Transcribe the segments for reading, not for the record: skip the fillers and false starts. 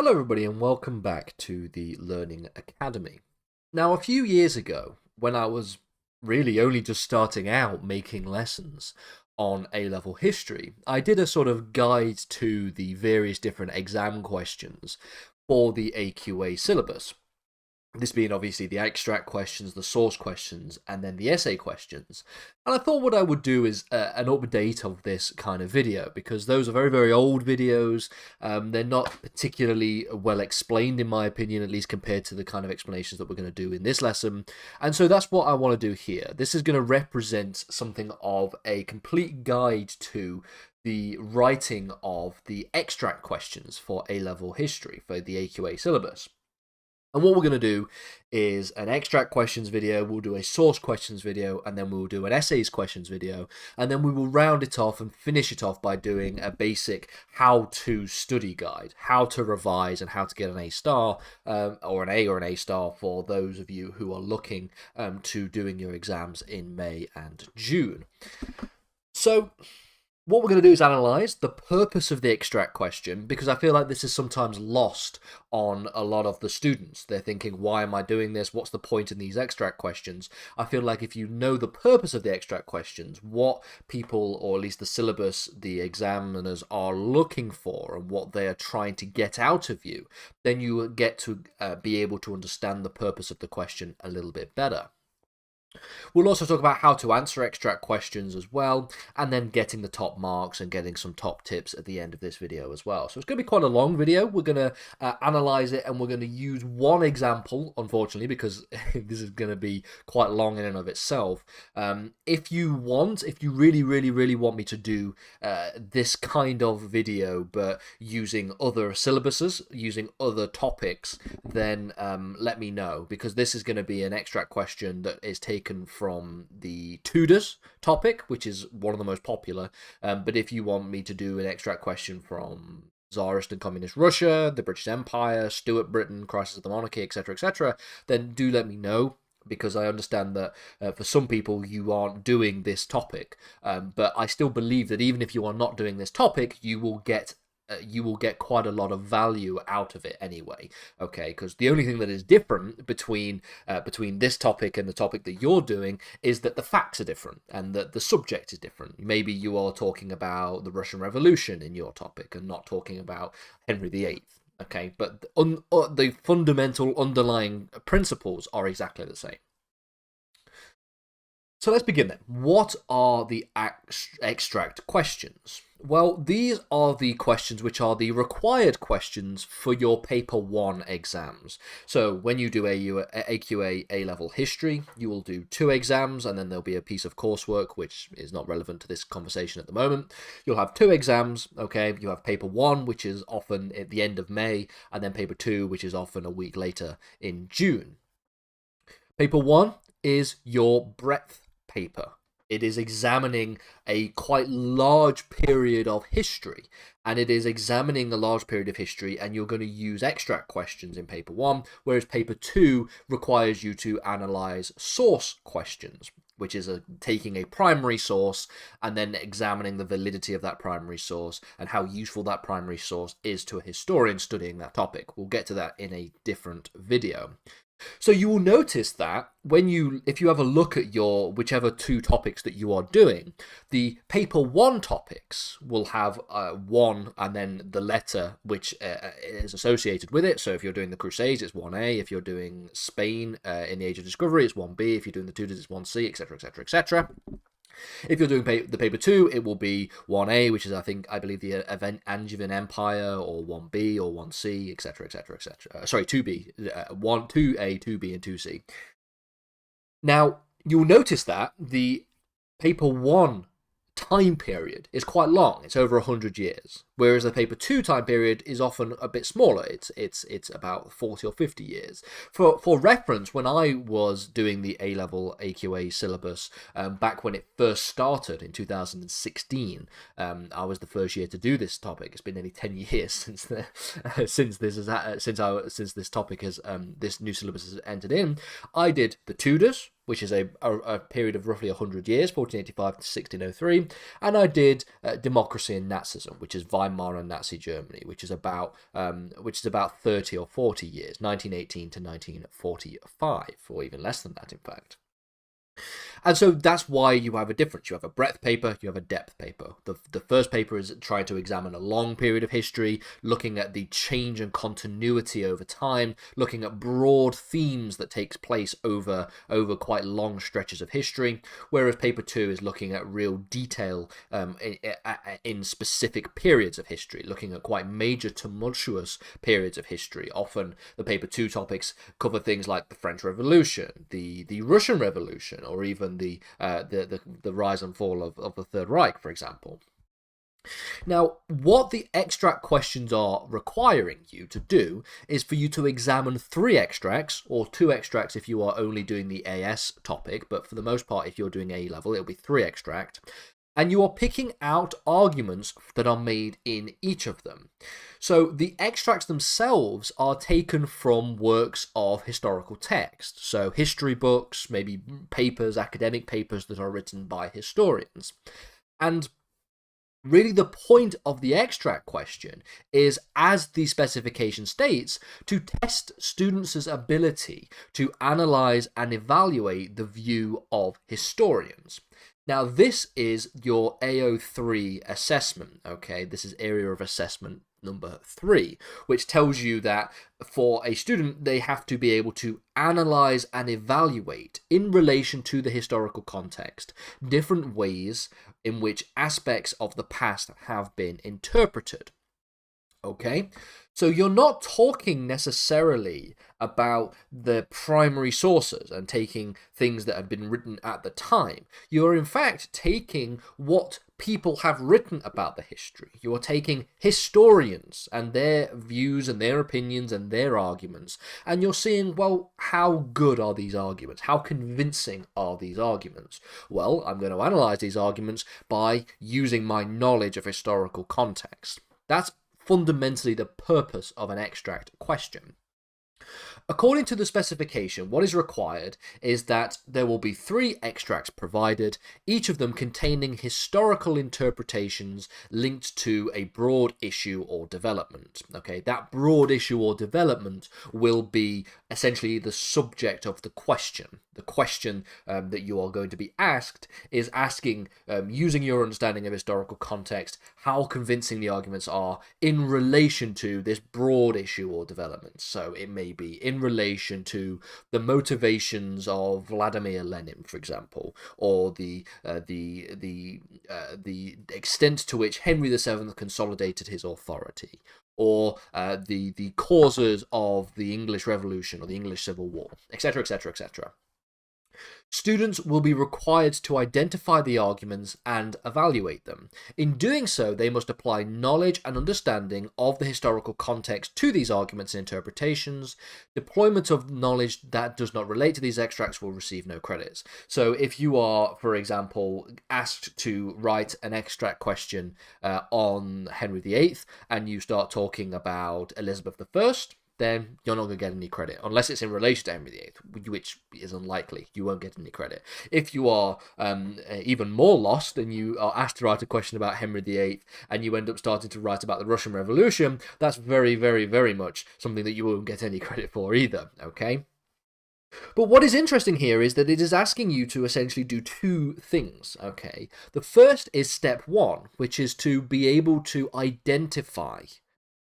Hello everybody and welcome back to the Learning Academy. Now a few years ago, when I was really only just starting out making lessons on A-level history, I did a sort of guide to the various different exam questions for the AQA syllabus. This being obviously the extract questions, the source questions, and then the essay questions. And I thought what I would do is an update of this kind of video, because those are very, very old videos. They're not particularly well explained, in my opinion, at least compared to the kind of explanations that we're going to do in this lesson. And so that's what I want to do here. This is going to represent something of a complete guide to the writing of the extract questions for A-level history for the AQA syllabus. And what we're going to do is an extract questions video, we'll do a source questions video, and then we'll do an essays questions video, and then we will round it off and finish it off by doing a basic how-to study guide, how to revise and how to get an A star, or an A or an A star for those of you who are looking to doing your exams in May and June. So what we're going to do is analyse the purpose of the extract question, because I feel like this is sometimes lost on a lot of the students. They're thinking, why am I doing this? What's the point in these extract questions? I feel like if you know the purpose of the extract questions, what people, or at least the syllabus, the examiners are looking for and what they are trying to get out of you, then you will get to be able to understand the purpose of the question a little bit better. We'll also talk about how to answer extract questions as well, and then getting the top marks and getting some top tips at the end of this video as well. So it's going to be quite a long video. We're going to analyze it, and we're going to use one example, unfortunately, because this is going to be quite long in and of itself. If you really want me to do this kind of video, but using other syllabuses, using other topics, then let me know, because this is going to be an extract question that is taken from the Tudors topic, which is one of the most popular. But if you want me to do an extract question from Tsarist and Communist Russia, the British Empire, Stuart Britain, Crisis of the Monarchy, etc., then do let me know, because I understand that for some people you aren't doing this topic. But I still believe that even if you are not doing this topic, you will get quite a lot of value out of it anyway, okay? Because the only thing that is different between this topic and the topic that you're doing is that the facts are different and that the subject is different. Maybe you are talking about the Russian Revolution in your topic and not talking about Henry VIII, okay? But the fundamental underlying principles are exactly the same. So let's begin then. What are the extract questions? Well, these are the questions which are the required questions for your Paper 1 exams. So when you do AQA A-level history, you will do 2 exams, and then there'll be a piece of coursework which is not relevant to this conversation at the moment. You'll have 2 exams, okay? You have Paper 1, which is often at the end of May, and then Paper 2, which is often a week later in June. Paper 1 is your breadth paper. It is examining a quite large period of history, and it is examining a large period of history, and you're going to use extract questions in Paper 1, whereas Paper 2 requires you to analyse source questions, which is taking a primary source and then examining the validity of that primary source and how useful that primary source is to a historian studying that topic. We'll get to that in a different video. So you will notice that if you have a look at your whichever 2 topics that you are doing, the Paper 1 topics will have 1 and then the letter which is associated with it. So if you're doing the Crusades, it's 1A. If you're doing Spain in the Age of Discovery, it's 1B. If you're doing the Tudors, it's 1C, etc., etc. If you're doing the Paper 2, it will be 1A, which is, I believe, the Angevin Empire, or 1B, or 1C, etc., Sorry, 2B, 2A, 2B, and 2C. Now, you'll notice that the Paper 1 time period is quite long. It's over 100 years, whereas the Paper 2 time period is often a bit smaller. It's about 40 or 50 years. For reference, when I was doing the A-level AQA syllabus back when it first started in 2016, I was the first year to do this topic. It's been nearly 10 years since this topic has this new syllabus has entered in. I did the Tudors, which is a period of roughly 100 years, 1485 to 1603, and I did Democracy and Nazism, which is Weimar Weimar and Nazi Germany, which is about 30 or 40 years, 1918 to 1945, or even less than that, in fact. And so that's why you have a difference. You have a breadth paper, you have a depth paper. The first paper is trying to examine a long period of history, looking at the change and continuity over time, looking at broad themes that takes place over quite long stretches of history, whereas paper 2 is looking at real detail in specific periods of history, looking at quite major tumultuous periods of history. Often the paper 2 topics cover things like the French Revolution, the Russian Revolution, or even the rise and fall of the Third Reich, for example. Now, what the extract questions are requiring you to do is for you to examine 3 extracts, or 2 extracts if you are only doing the AS topic, but for the most part, if you're doing A level, it'll be 3 extracts. And you are picking out arguments that are made in each of them. So the extracts themselves are taken from works of historical text. So history books, maybe papers, academic papers that are written by historians. And really the point of the extract question is, as the specification states, to test students' ability to analyze and evaluate the view of historians. Now, this is your AO3 assessment, okay? This is area of assessment number 3, which tells you that for a student, they have to be able to analyze and evaluate, in relation to the historical context, different ways in which aspects of the past have been interpreted. Okay, so you're not talking necessarily about the primary sources and taking things that have been written at the time. You're in fact taking what people have written about the history. You're taking historians and their views and their opinions and their arguments, and you're seeing, well, how good are these arguments? How convincing are these arguments? Well, I'm going to analyze these arguments by using my knowledge of historical context. That's fundamentally the purpose of an extract question. According to the specification, what is required is that there will be 3 extracts provided, each of them containing historical interpretations linked to a broad issue or development. Okay, that broad issue or development will be essentially the subject of the question. The question that you are going to be asked is asking, using your understanding of historical context, how convincing the arguments are in relation to this broad issue or development. So it may be in relation to the motivations of Vladimir Lenin, for example, or the extent to which Henry VII consolidated his authority, or the causes of the English Revolution or the English Civil War, etc., etc., etc. Students will be required to identify the arguments and evaluate them. In doing so, they must apply knowledge and understanding of the historical context to these arguments and interpretations. Deployment of knowledge that does not relate to these extracts will receive no credits. So if you are, for example, asked to write an extract question on Henry VIII, and you start talking about Elizabeth I, then you're not going to get any credit, unless it's in relation to Henry VIII, which is unlikely. You won't get any credit. If you are even more lost and you are asked to write a question about Henry VIII and you end up starting to write about the Russian Revolution, that's very, very, very much something that you won't get any credit for either, okay? But what is interesting here is that it is asking you to essentially do 2 things, okay? The first is step 1, which is to be able to identify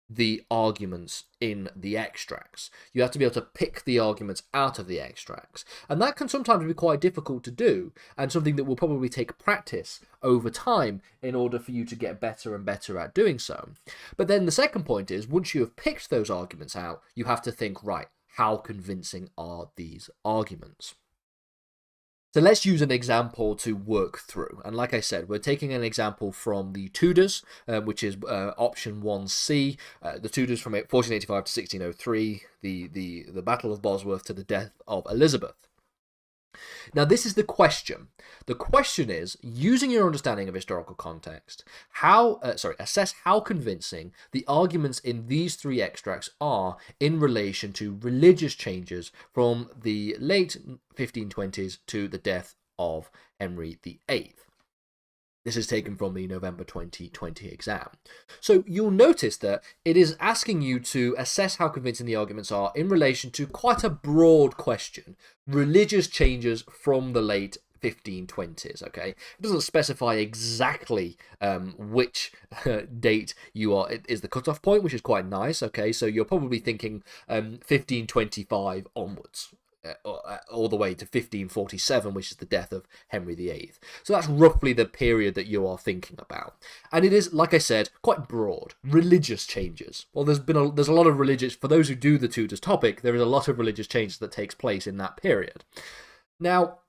the arguments in the extracts. You have to be able to pick the arguments out of the extracts. And that can sometimes be quite difficult to do, and something that will probably take practice over time in order for you to get better and better at doing so. But then the second point is, once you have picked those arguments out, you have to think, right, how convincing are these arguments? So let's use an example to work through. And like I said, we're taking an example from the Tudors, which is option 1C. The Tudors from 1485 to 1603, the Battle of Bosworth to the death of Elizabeth. Now, this is the question. The question is, using your understanding of historical context, assess how convincing the arguments in these 3 extracts are in relation to religious changes from the late 1520s to the death of Henry VIII. This is taken from the November 2020 exam. So you'll notice that it is asking you to assess how convincing the arguments are in relation to quite a broad question: religious changes from the late 1520s. Okay, it doesn't specify exactly which date you are is the cutoff point, which is quite nice. Okay, so you're probably thinking 1525 onwards. All the way to 1547, which is the death of Henry VIII. So that's roughly the period that you are thinking about. And it is, like I said, quite broad. Religious changes. Well, there's a lot of religious, for those who do the Tudors topic, there is a lot of religious changes that takes place in that period. Now,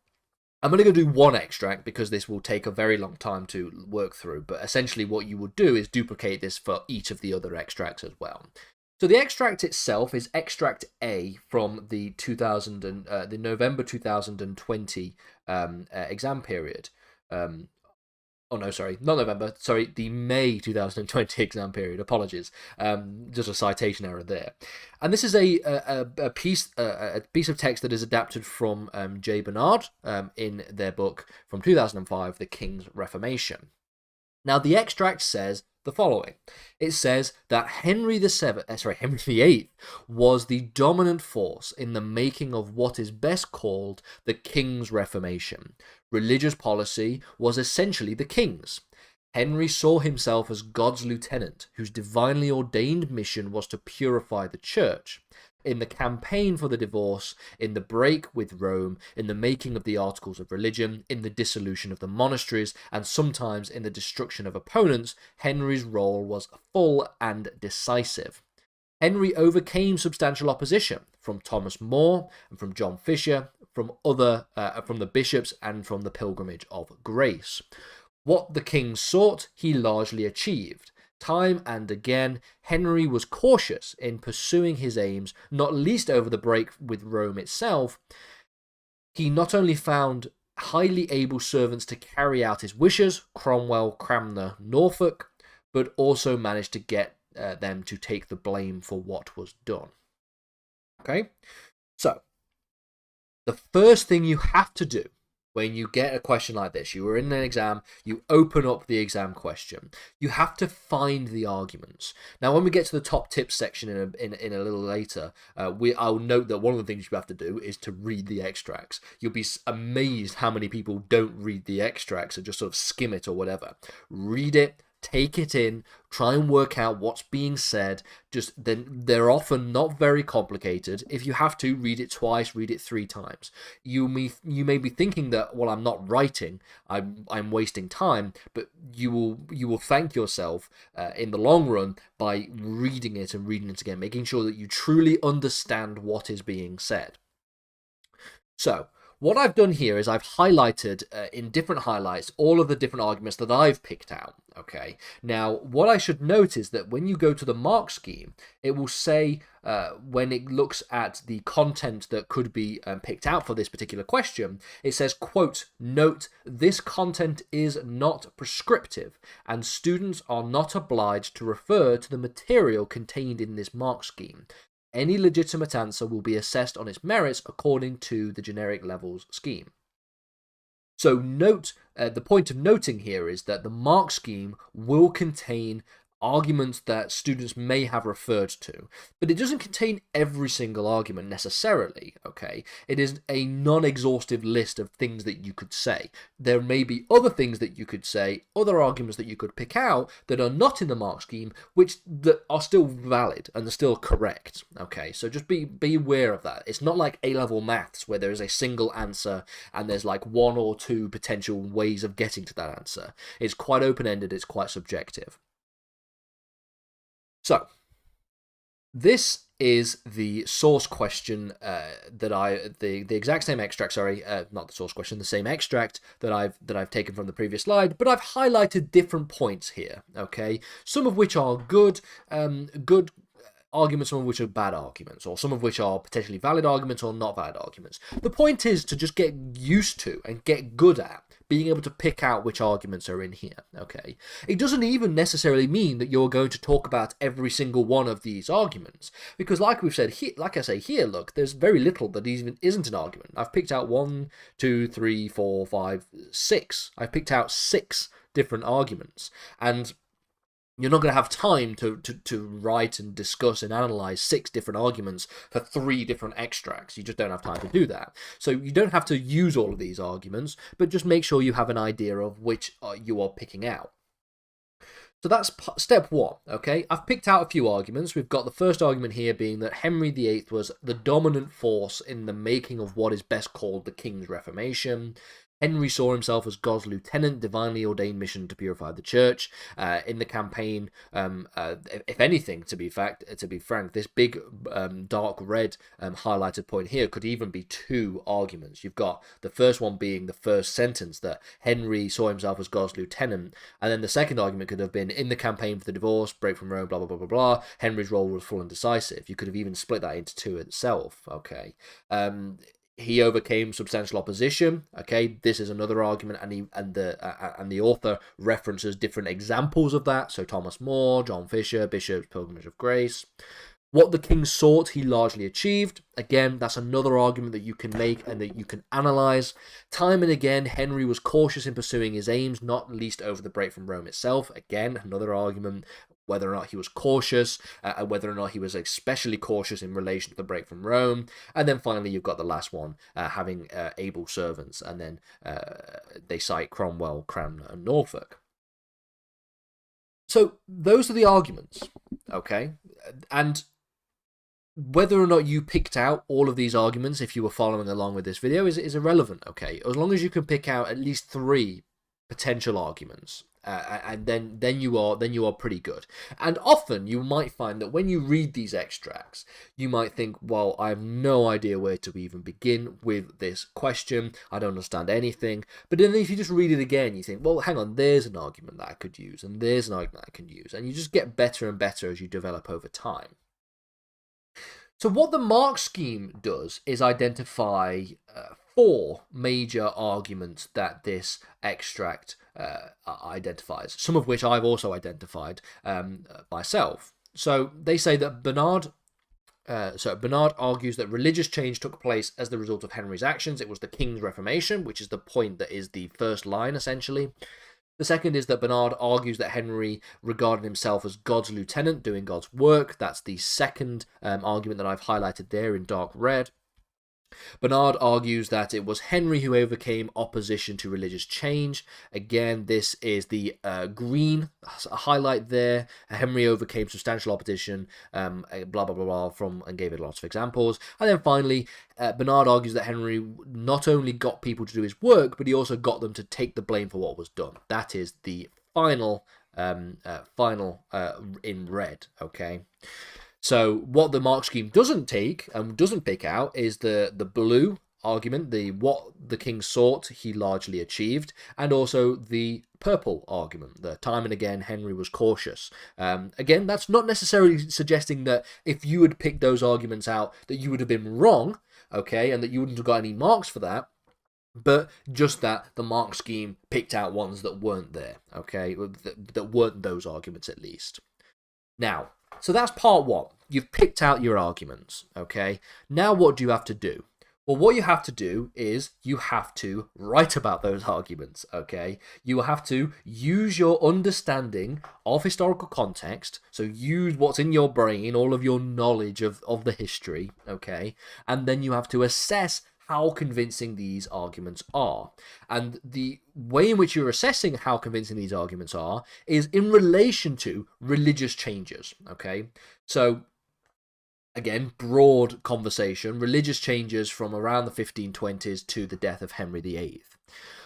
I'm going to go do one extract because this will take a very long time to work through, but essentially what you would do is duplicate this for each of the other extracts as well. So the extract itself is extract A from the the November 2020 exam period. Oh no, sorry, not November. Sorry, the May 2020 exam period. Apologies, just a citation error there. And this is a piece of text that is adapted from J. Bernard in their book from 2005, The King's Reformation. Now the extract says the following. It says that Henry VIII was the dominant force in the making of what is best called the King's Reformation. Religious policy was essentially the king's. Henry saw himself as God's lieutenant, whose divinely ordained mission was to purify the church. In the campaign for the divorce, in the break with Rome, in the making of the articles of religion, in the dissolution of the monasteries, and sometimes in the destruction of opponents, Henry's role was full and decisive. Henry overcame substantial opposition from Thomas More and from John Fisher, from the bishops, and from the Pilgrimage of Grace. What the king sought, he largely achieved. Time and again, Henry was cautious in pursuing his aims, not least over the break with Rome itself. He not only found highly able servants to carry out his wishes, Cromwell, Cranmer, Norfolk, but also managed to get them to take the blame for what was done. Okay? So, the first thing you have to do when you get a question like this, you are in an exam, you open up the exam question. You have to find the arguments. Now, when we get to the top tips section in a little later, I'll note that one of the things you have to do is to read the extracts. You'll be amazed how many people don't read the extracts and just sort of skim it or whatever. Read it. Take it in, try and work out what's being said. They're often not very complicated. If you have to, read it twice, read it 3 times. You may be thinking that, well, I'm not writing, I'm wasting time, but you will thank yourself in the long run by reading it and reading it again, making sure that you truly understand what is being said. So, what I've done here is I've highlighted in different highlights all of the different arguments that I've picked out. Okay. Now, what I should note is that when you go to the mark scheme, it will say when it looks at the content that could be picked out for this particular question, it says, quote, "Note, this content is not prescriptive, and students are not obliged to refer to the material contained in this mark scheme. Any legitimate answer will be assessed on its merits according to the generic levels scheme." So note, the point of noting here is that the mark scheme will contain arguments that students may have referred to, but it doesn't contain every single argument necessarily, okay? It is a non-exhaustive list of things that you could say. There may be other things that you could say, other arguments that you could pick out that are not in the mark scheme, that are still valid and are still correct, okay? So just be aware of that. It's not like A-level maths where there is a single answer and there's like 1 or 2 potential ways of getting to that answer. It's quite open-ended, it's quite subjective. So, this is the source question the exact same extract, not the source question, the same extract that I've taken from the previous slide, but I've highlighted different points here, okay? Some of which are good arguments, some of which are bad arguments, or some of which are potentially valid arguments or not valid arguments. The point is to just get used to and get good at being able to pick out which arguments are in here, okay? It doesn't even necessarily mean that you're going to talk about every single one of these arguments, because like we've said here, like I say here, look, there's very little that even isn't an argument. I've picked out 1, 2, 3, 4, 5, 6. I've picked out 6 different arguments. And you're not going to have time to write and discuss and analyze 6 different arguments for 3 different extracts. You just don't have time to do that. So you don't have to use all of these arguments, but just make sure you have an idea of which you are picking out. So that's step 1, okay? I've picked out a few arguments. We've got the first argument here being that Henry VIII was the dominant force in the making of what is best called the King's Reformation. Henry saw himself as God's lieutenant, divinely ordained mission to purify the church. In the campaign, if anything, to be frank, this big dark red highlighted point here could even be 2 arguments. You've got the first one being the first sentence, that Henry saw himself as God's lieutenant, and then the second argument could have been in the campaign for the divorce, break from Rome, blah blah blah blah blah. Henry's role was full and decisive. You could have even split that into 2 itself. Okay. He overcame substantial opposition. Okay, this is another argument, and the author references different examples of that. So Thomas More, John Fisher, Bishop's Pilgrimage of Grace. What the king sought, he largely achieved. Again, that's another argument that you can make and that you can analyze. Time and again, Henry was cautious in pursuing his aims, not least over the break from Rome itself. Again, another argument, whether or not he was cautious, and whether or not he was especially cautious in relation to the break from Rome. And then finally, you've got the last one, having able servants, and then they cite Cromwell, Cranmer, and Norfolk. So those are the arguments, okay? And whether or not you picked out all of these arguments, if you were following along with this video, is irrelevant, okay? As long as you can pick out at least 3 potential arguments, and then you are pretty good. And often you might find that when you read these extracts, you might think, well, I have no idea where to even begin with this question. I don't understand anything. But then if you just read it again, you think, well, hang on, there's an argument that I could use, and there's an argument I can use, and you just get better and better as you develop over time. So what the mark scheme does is identify 4 major arguments that this extract identifies, some of which I've also identified myself. So they say that Bernard argues that religious change took place as the result of Henry's actions. It was the King's Reformation, which is the point that is the first line, essentially. The second is that Bernard argues that Henry regarded himself as God's lieutenant, doing God's work. That's the second argument that I've highlighted there in dark red. Bernard argues that it was Henry who overcame opposition to religious change. Again, this is the green highlight there. Henry overcame substantial opposition, blah, blah, blah, blah, and gave it lots of examples. And then finally, Bernard argues that Henry not only got people to do his work, but he also got them to take the blame for what was done. That is the final in red, okay? So what the mark scheme doesn't take and doesn't pick out is the blue argument, what the king sought, he largely achieved, and also the purple argument, the time and again Henry was cautious. Again, that's not necessarily suggesting that if you had picked those arguments out that you would have been wrong, okay, and that you wouldn't have got any marks for that, but just that the mark scheme picked out ones that weren't there, okay, that weren't those arguments at least. Now, so that's part 1. You've picked out your arguments, okay? Now what do you have to do? Well, what you have to do is you have to write about those arguments, okay? You have to use your understanding of historical context, so use what's in your brain, all of your knowledge of the history, okay? And then you have to assess how convincing these arguments are. And the way in which you're assessing how convincing these arguments are is in relation to religious changes, okay? So, again, broad conversation, religious changes from around the 1520s to the death of Henry VIII.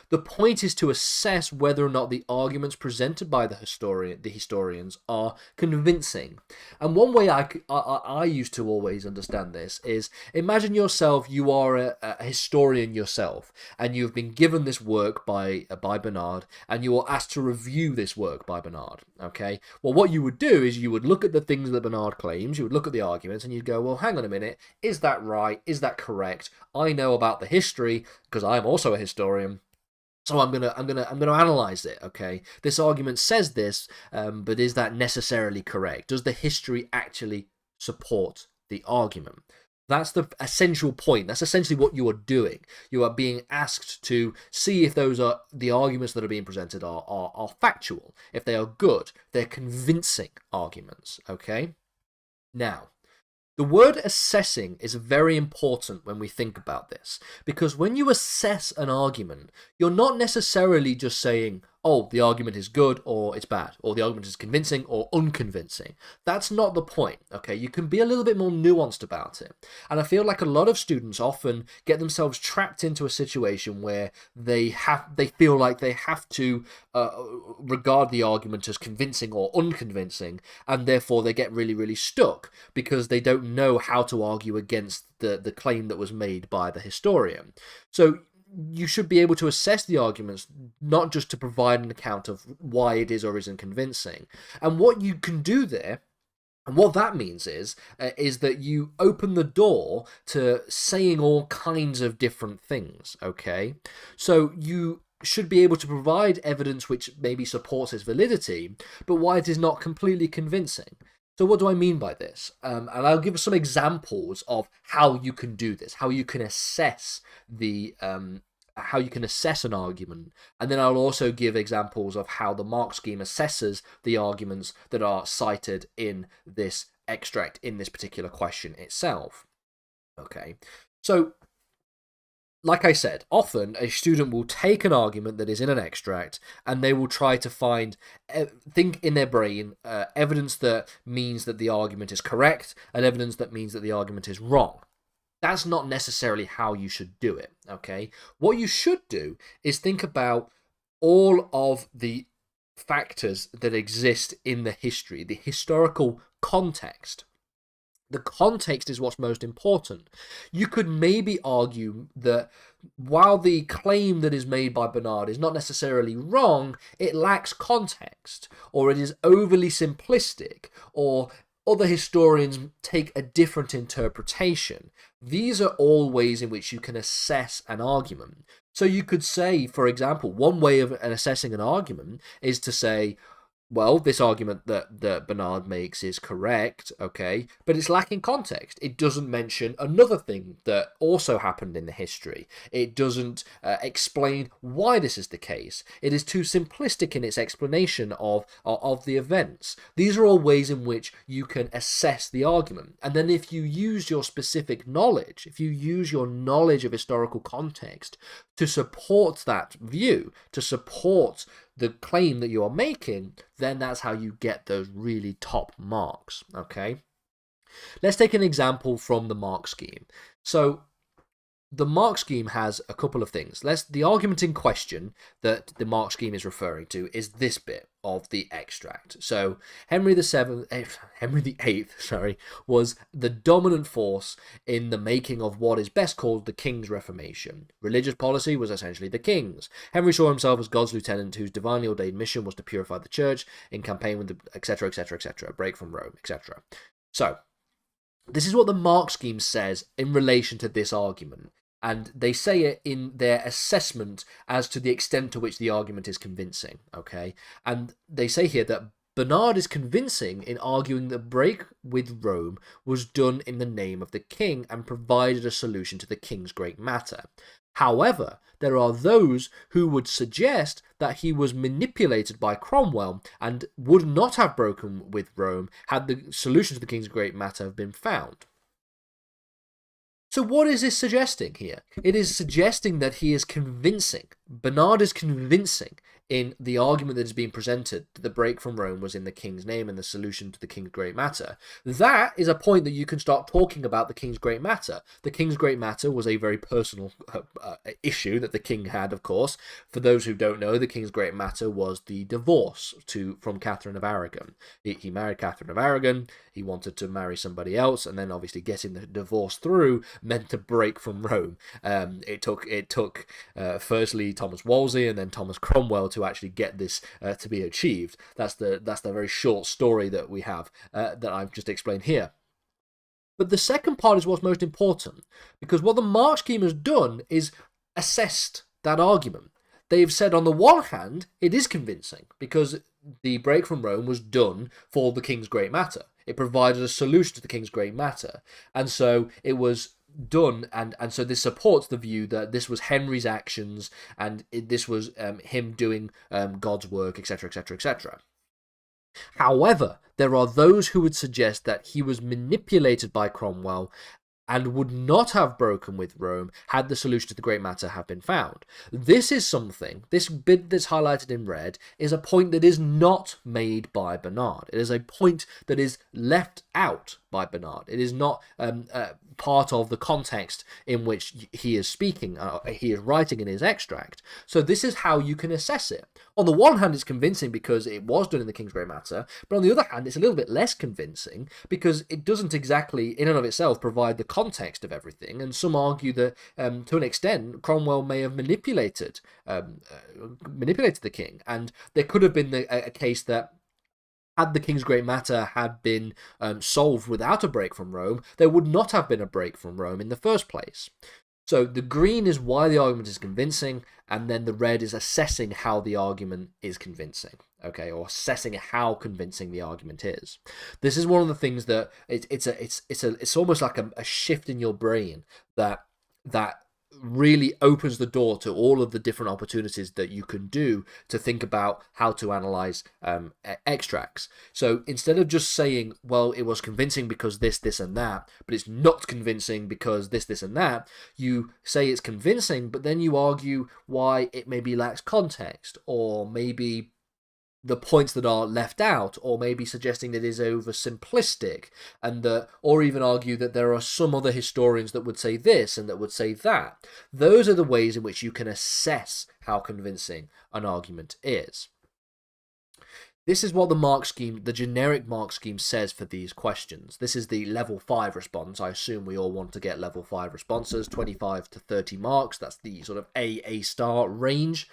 The point is to assess whether or not the arguments presented by the historians are convincing. And one way I used to always understand this is, imagine yourself, you are a historian yourself, and you've been given this work by Bernard, and you are asked to review this work by Bernard, okay? Well, what you would do is you would look at the things that Bernard claims, you would look at the arguments, and you'd go, well, hang on a minute, is that right? Is that correct? I know about the history, because I'm also a historian. So I'm gonna analyze it. Okay, this argument says this, but is that necessarily correct? Does the history actually support the argument? That's the essential point. That's essentially what you are doing. You are being asked to see if those are the arguments that are being presented are factual, if they are good, they're convincing arguments, okay? Now, the word assessing is very important when we think about this, because when you assess an argument, you're not necessarily just saying, oh, the argument is good or it's bad, or the argument is convincing or unconvincing. That's not the point, okay? You can be a little bit more nuanced about it. And I feel like a lot of students often get themselves trapped into a situation where they feel like they have to regard the argument as convincing or unconvincing, and therefore they get really, really stuck because they don't know how to argue against the claim that was made by the historian. So you should be able to assess the arguments, not just to provide an account of why it is or isn't convincing. And what you can do there, and what that means is that you open the door to saying all kinds of different things, okay? So you should be able to provide evidence which maybe supports its validity, but why it is not completely convincing. So what do I mean by this? And I'll give some examples of how you can do this, how you can assess an argument, and then I'll also give examples of how the mark scheme assesses the arguments that are cited in this extract, in this particular question itself. Okay, so like I said, often a student will take an argument that is in an extract and they will try to think in their brain evidence that means that the argument is correct and evidence that means that the argument is wrong. That's not necessarily how you should do it, okay? What you should do is think about all of the factors that exist in the history, the historical context. The context is what's most important. You could maybe argue that while the claim that is made by Bertrand is not necessarily wrong, it lacks context, or it is overly simplistic, or other historians take a different interpretation. These are all ways in which you can assess an argument. So you could say, for example, one way of assessing an argument is to say, well, this argument that Bertrand makes is correct, okay, but it's lacking context. It doesn't mention another thing that also happened in the history. It doesn't explain why this is the case. It is too simplistic in its explanation of the events. These are all ways in which you can assess the argument. And then if you use your specific knowledge, if you use your knowledge of historical context to support that view, to support the claim that you are making, then that's how you get those really top marks, okay? Let's take an example from the mark scheme. So the mark scheme has a couple of things. The argument in question that the mark scheme is referring to is this bit of the extract. So Henry VIII, was the dominant force in the making of what is best called the King's Reformation. Religious policy was essentially the King's. Henry saw himself as God's lieutenant, whose divinely ordained mission was to purify the church in campaign with the etc., etc., etc., break from Rome, etc. So this is what the mark scheme says in relation to this argument. And they say it in their assessment as to the extent to which the argument is convincing, okay? And they say here that Bertrand is convincing in arguing that break with Rome was done in the name of the king and provided a solution to the king's great matter. However, there are those who would suggest that he was manipulated by Cromwell and would not have broken with Rome had the solution to the king's great matter have been found. So what is this suggesting here? It is suggesting that he is convincing. Bertrand is convincing in the argument that is being presented that the break from Rome was in the king's name and the solution to the king's great matter. That is a point that you can start talking about the king's great matter. The king's great matter was a very personal issue that the king had, of course. For those who don't know, the king's great matter was the divorce from Catherine of Aragon. He married Catherine of Aragon, he wanted to marry somebody else, and then obviously getting the divorce through meant to break from Rome. It took firstly Thomas Wolsey and then Thomas Cromwell to actually get this to be achieved. That's the very short story that we have that I've just explained here. But the second part is what's most important, because what the mark scheme has done is assessed that argument. They've said on the one hand it is convincing because the break from Rome was done for the king's great matter. it provided a solution to the king's great matter. And so it was done, and so this supports the view that this was Henry's actions, and this was him doing God's work, etc., etc., etc. However, there are those who would suggest that he was manipulated by Cromwell and would not have broken with Rome had the solution to the great matter have been found. This is something, this bit that's highlighted in red, is a point that is not made by Bernard. It is a point that is left out by Bernard. It is not part of the context in which he is speaking, he is writing in his extract. So this is how you can assess it. On the one hand, it's convincing because it was done in the King's Great Matter, but on the other hand, it's a little bit less convincing because it doesn't exactly, in and of itself, provide the context of everything. And some argue that, to an extent, Cromwell may have manipulated the king, and there could have been a case that, had the King's Great Matter had been solved without a break from Rome, there would not have been a break from Rome in the first place. So the green is why the argument is convincing, and then the red is assessing how the argument is convincing, okay, or assessing how convincing the argument is. This is one of the things that it's almost like a shift in your brain that really opens the door to all of the different opportunities that you can do to think about how to analyze extracts. So instead of just saying, well, it was convincing because this, and that, but it's not convincing because this, and that, you say it's convincing, but then you argue why it maybe lacks context, or maybe the points that are left out, or maybe suggesting that it is oversimplistic, and or even argue that there are some other historians that would say this and that would say that. Those are the ways in which you can assess how convincing an argument is. This is what the mark scheme, the generic mark scheme, says for these questions. This is the level 5 response. I assume we all want to get level 5 responses, 25 to 30 marks. That's the sort of A star range.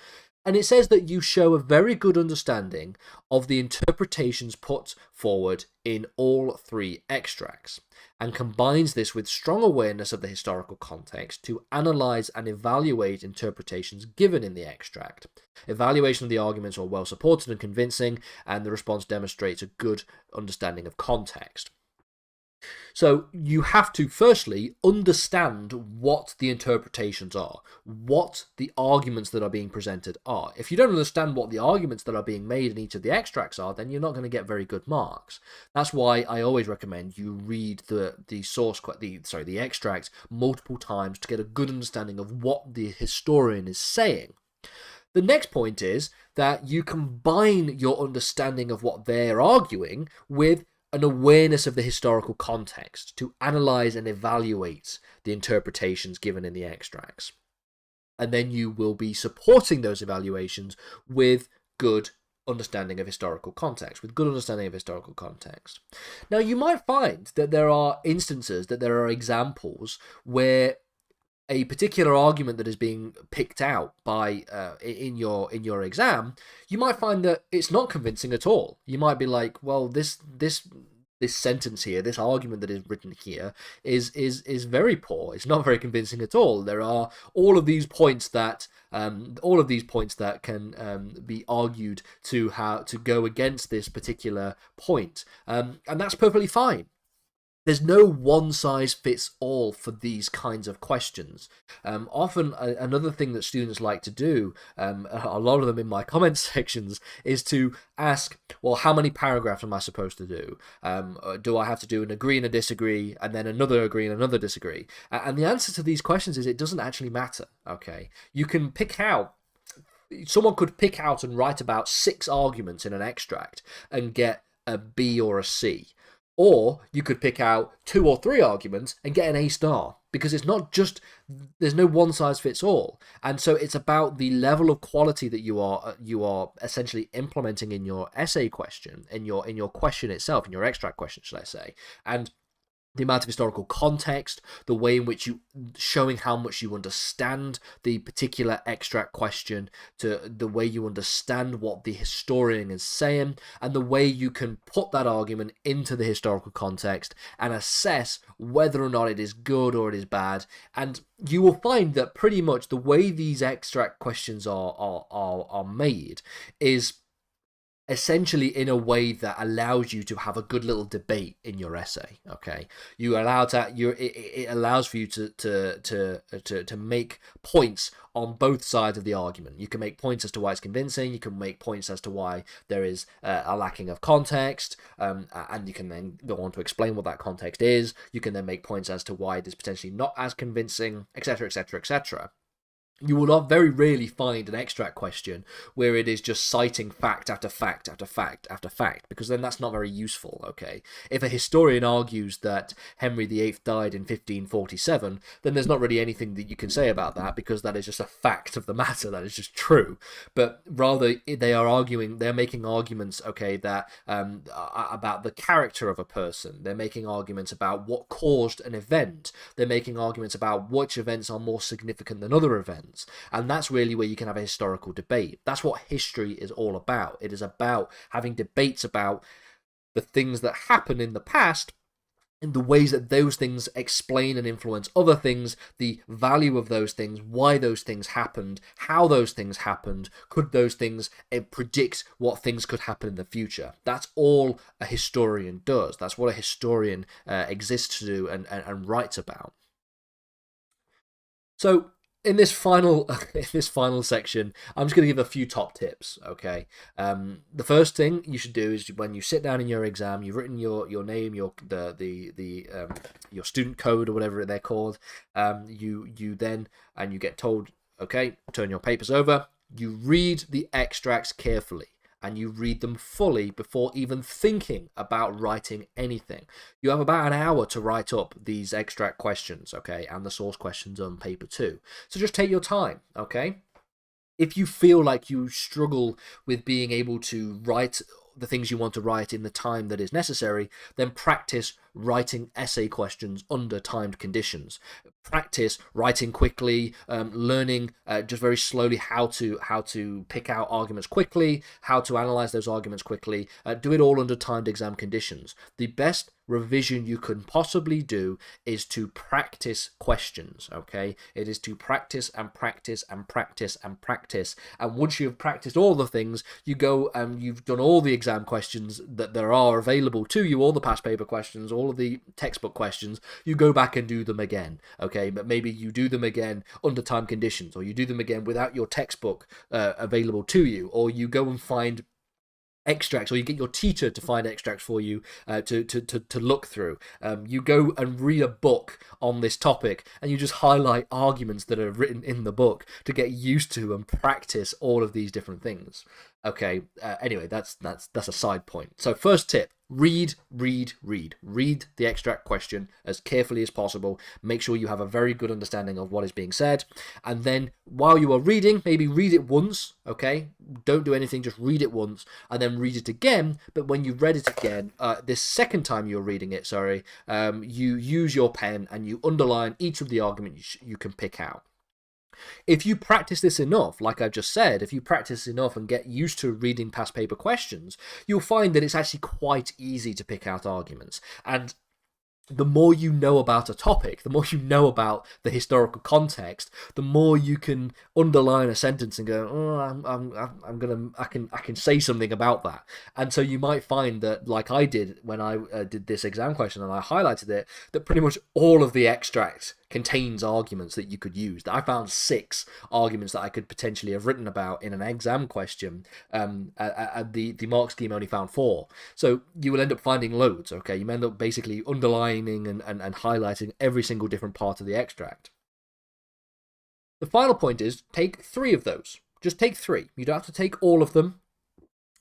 And it says that you show a very good understanding of the interpretations put forward in all three extracts, and combines this with strong awareness of the historical context to analyze and evaluate interpretations given in the extract. Evaluation of the arguments are well supported and convincing, and the response demonstrates a good understanding of context. So you have to firstly understand what the interpretations are, what the arguments that are being presented are. If you don't understand what the arguments that are being made in each of the extracts are, then you're not going to get very good marks. That's why I always recommend you read the extract multiple times to get a good understanding of what the historian is saying. The next point is that you combine your understanding of what they're arguing with an awareness of the historical context to analyze and evaluate the interpretations given in the extracts. And then you will be supporting those evaluations with good understanding of historical context, Now, you might find that there are instances, that there are examples where a particular argument that is being picked out by in your exam, you might find that it's not convincing at all. You might be like, well, this sentence here, this argument that is written here, is very poor. It's not very convincing at all. There are all of these points that can be argued to go against this particular point, and that's perfectly fine. There's no one-size-fits-all for these kinds of questions. Often, another thing that students like to do, a lot of them in my comment sections, is to ask, well, how many paragraphs am I supposed to do? Do I have to do an agree and a disagree, and then another agree and another disagree? And the answer to these questions is it doesn't actually matter, okay? You can pick out, someone could pick out and write about 6 arguments in an extract and get a B or a C. Or you could pick out 2 or 3 arguments and get an A star, because it's not just, there's no one size fits all. And so it's about the level of quality that you are essentially implementing in your essay question, in your question itself, in your extract question, should I say. And the amount of historical context, the way in which showing how much you understand the particular extract question, to the way you understand what the historian is saying, and the way you can put that argument into the historical context and assess whether or not it is good or it is bad. And you will find that pretty much the way these extract questions are made is essentially in a way that allows you to have a good little debate in your essay. Okay, you allow to it allows for you to make points on both sides of the argument. You can make points as to why it's convincing. You can make points as to why there is a lacking of context, and you can then go on to explain what that context is. You can then make points as to why it is potentially not as convincing, etc., etc., etc. You will not very rarely find an extract question where it is just citing fact after fact after fact after fact, because then that's not very useful, okay? If a historian argues that Henry VIII died in 1547, then there's not really anything that you can say about that, because that is just a fact of the matter, that is just true. But rather, they're making arguments, okay, that about the character of a person. They're making arguments about what caused an event. They're making arguments about which events are more significant than other events. And that's really where you can have a historical debate. That's what history is all about. It is about having debates about the things that happen in the past and the ways that those things explain and influence other things, the value of those things, why those things happened, how those things happened, could those things predict what things could happen in the future. That's all a historian does. That's what a historian exists to do and writes about. So, in this final section, I'm just going to give a few top tips. Okay, the first thing you should do is when you sit down in your exam, you've written your name, your student code or whatever they're called. You get told, okay, turn your papers over. You read the extracts carefully, and you read them fully before even thinking about writing anything. You have about an hour to write up these extract questions, okay, and the source questions on paper 2. So just take your time, okay? If you feel like you struggle with being able to write the things you want to write in the time that is necessary, then practice writing essay questions under timed conditions. Practice writing quickly, learning just very slowly how to pick out arguments quickly, how to analyze those arguments quickly. Do it all under timed exam conditions. The best revision you can possibly do is to practice questions, okay? It is to practice and practice and practice and practice. And once you've practiced all the things, you go and you've done all the exam questions that there are available to you, all the past paper questions, all of the textbook questions, you go back and do them again, okay? But maybe you do them again under time conditions, or you do them again without your textbook available to you, or you go and find extracts, or you get your teacher to find extracts for you to look through. You go and read a book on this topic, and you just highlight arguments that are written in the book to get used to and practice all of these different things. Okay. Anyway, that's a side point. So first tip: read the extract question as carefully as possible. Make sure you have a very good understanding of what is being said, and then while you are reading, maybe read it once, okay? Don't do anything, just read it once, and then read it again. But when you've read it again, this second time you're reading it, you use your pen and you underline each of the arguments you can pick out. If you practice this enough, like I've just said, if you practice enough and get used to reading past paper questions, you'll find that it's actually quite easy to pick out arguments. And the more you know about a topic, the more you know about the historical context, the more you can underline a sentence and go, oh, I can say something about that. And so you might find that, like I did when I did this exam question and I highlighted it, that pretty much all of the extract contains arguments that you could use. I found 6 arguments that I could potentially have written about in an exam question. The mark scheme only found 4. So you will end up finding loads, okay? You end up basically underlining and highlighting every single different part of the extract. The final point is take 3 of those. Just take 3. You don't have to take all of them.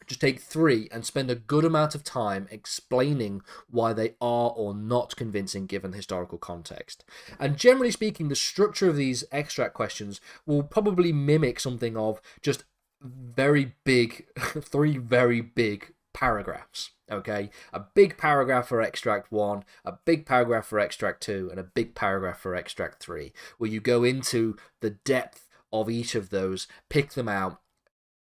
Just take 3 and spend a good amount of time explaining why they are or not convincing given the historical context. And generally speaking, the structure of these extract questions will probably mimic something of just very big, 3 very big paragraphs. Okay, a big paragraph for extract 1, a big paragraph for extract 2, and a big paragraph for extract 3, where you go into the depth of each of those, pick them out,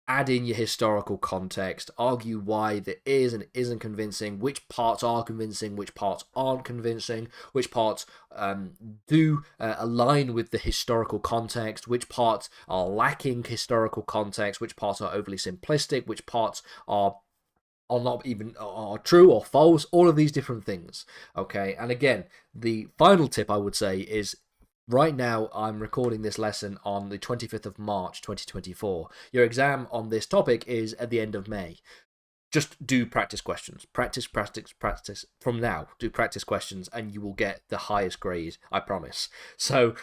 add in your historical context, argue why there is and isn't convincing, which parts are convincing, which parts aren't convincing, which parts do align with the historical context, which parts are lacking historical context, which parts are overly simplistic, which parts are are not even are true or false, all of these different things. Okay, and again, the final tip I would say is, right now I'm recording this lesson on the 25th of March 2024. Your exam on this topic is at the end of May. Just do practice questions. Practice from now. Do practice questions and you will get the highest grade, I promise. So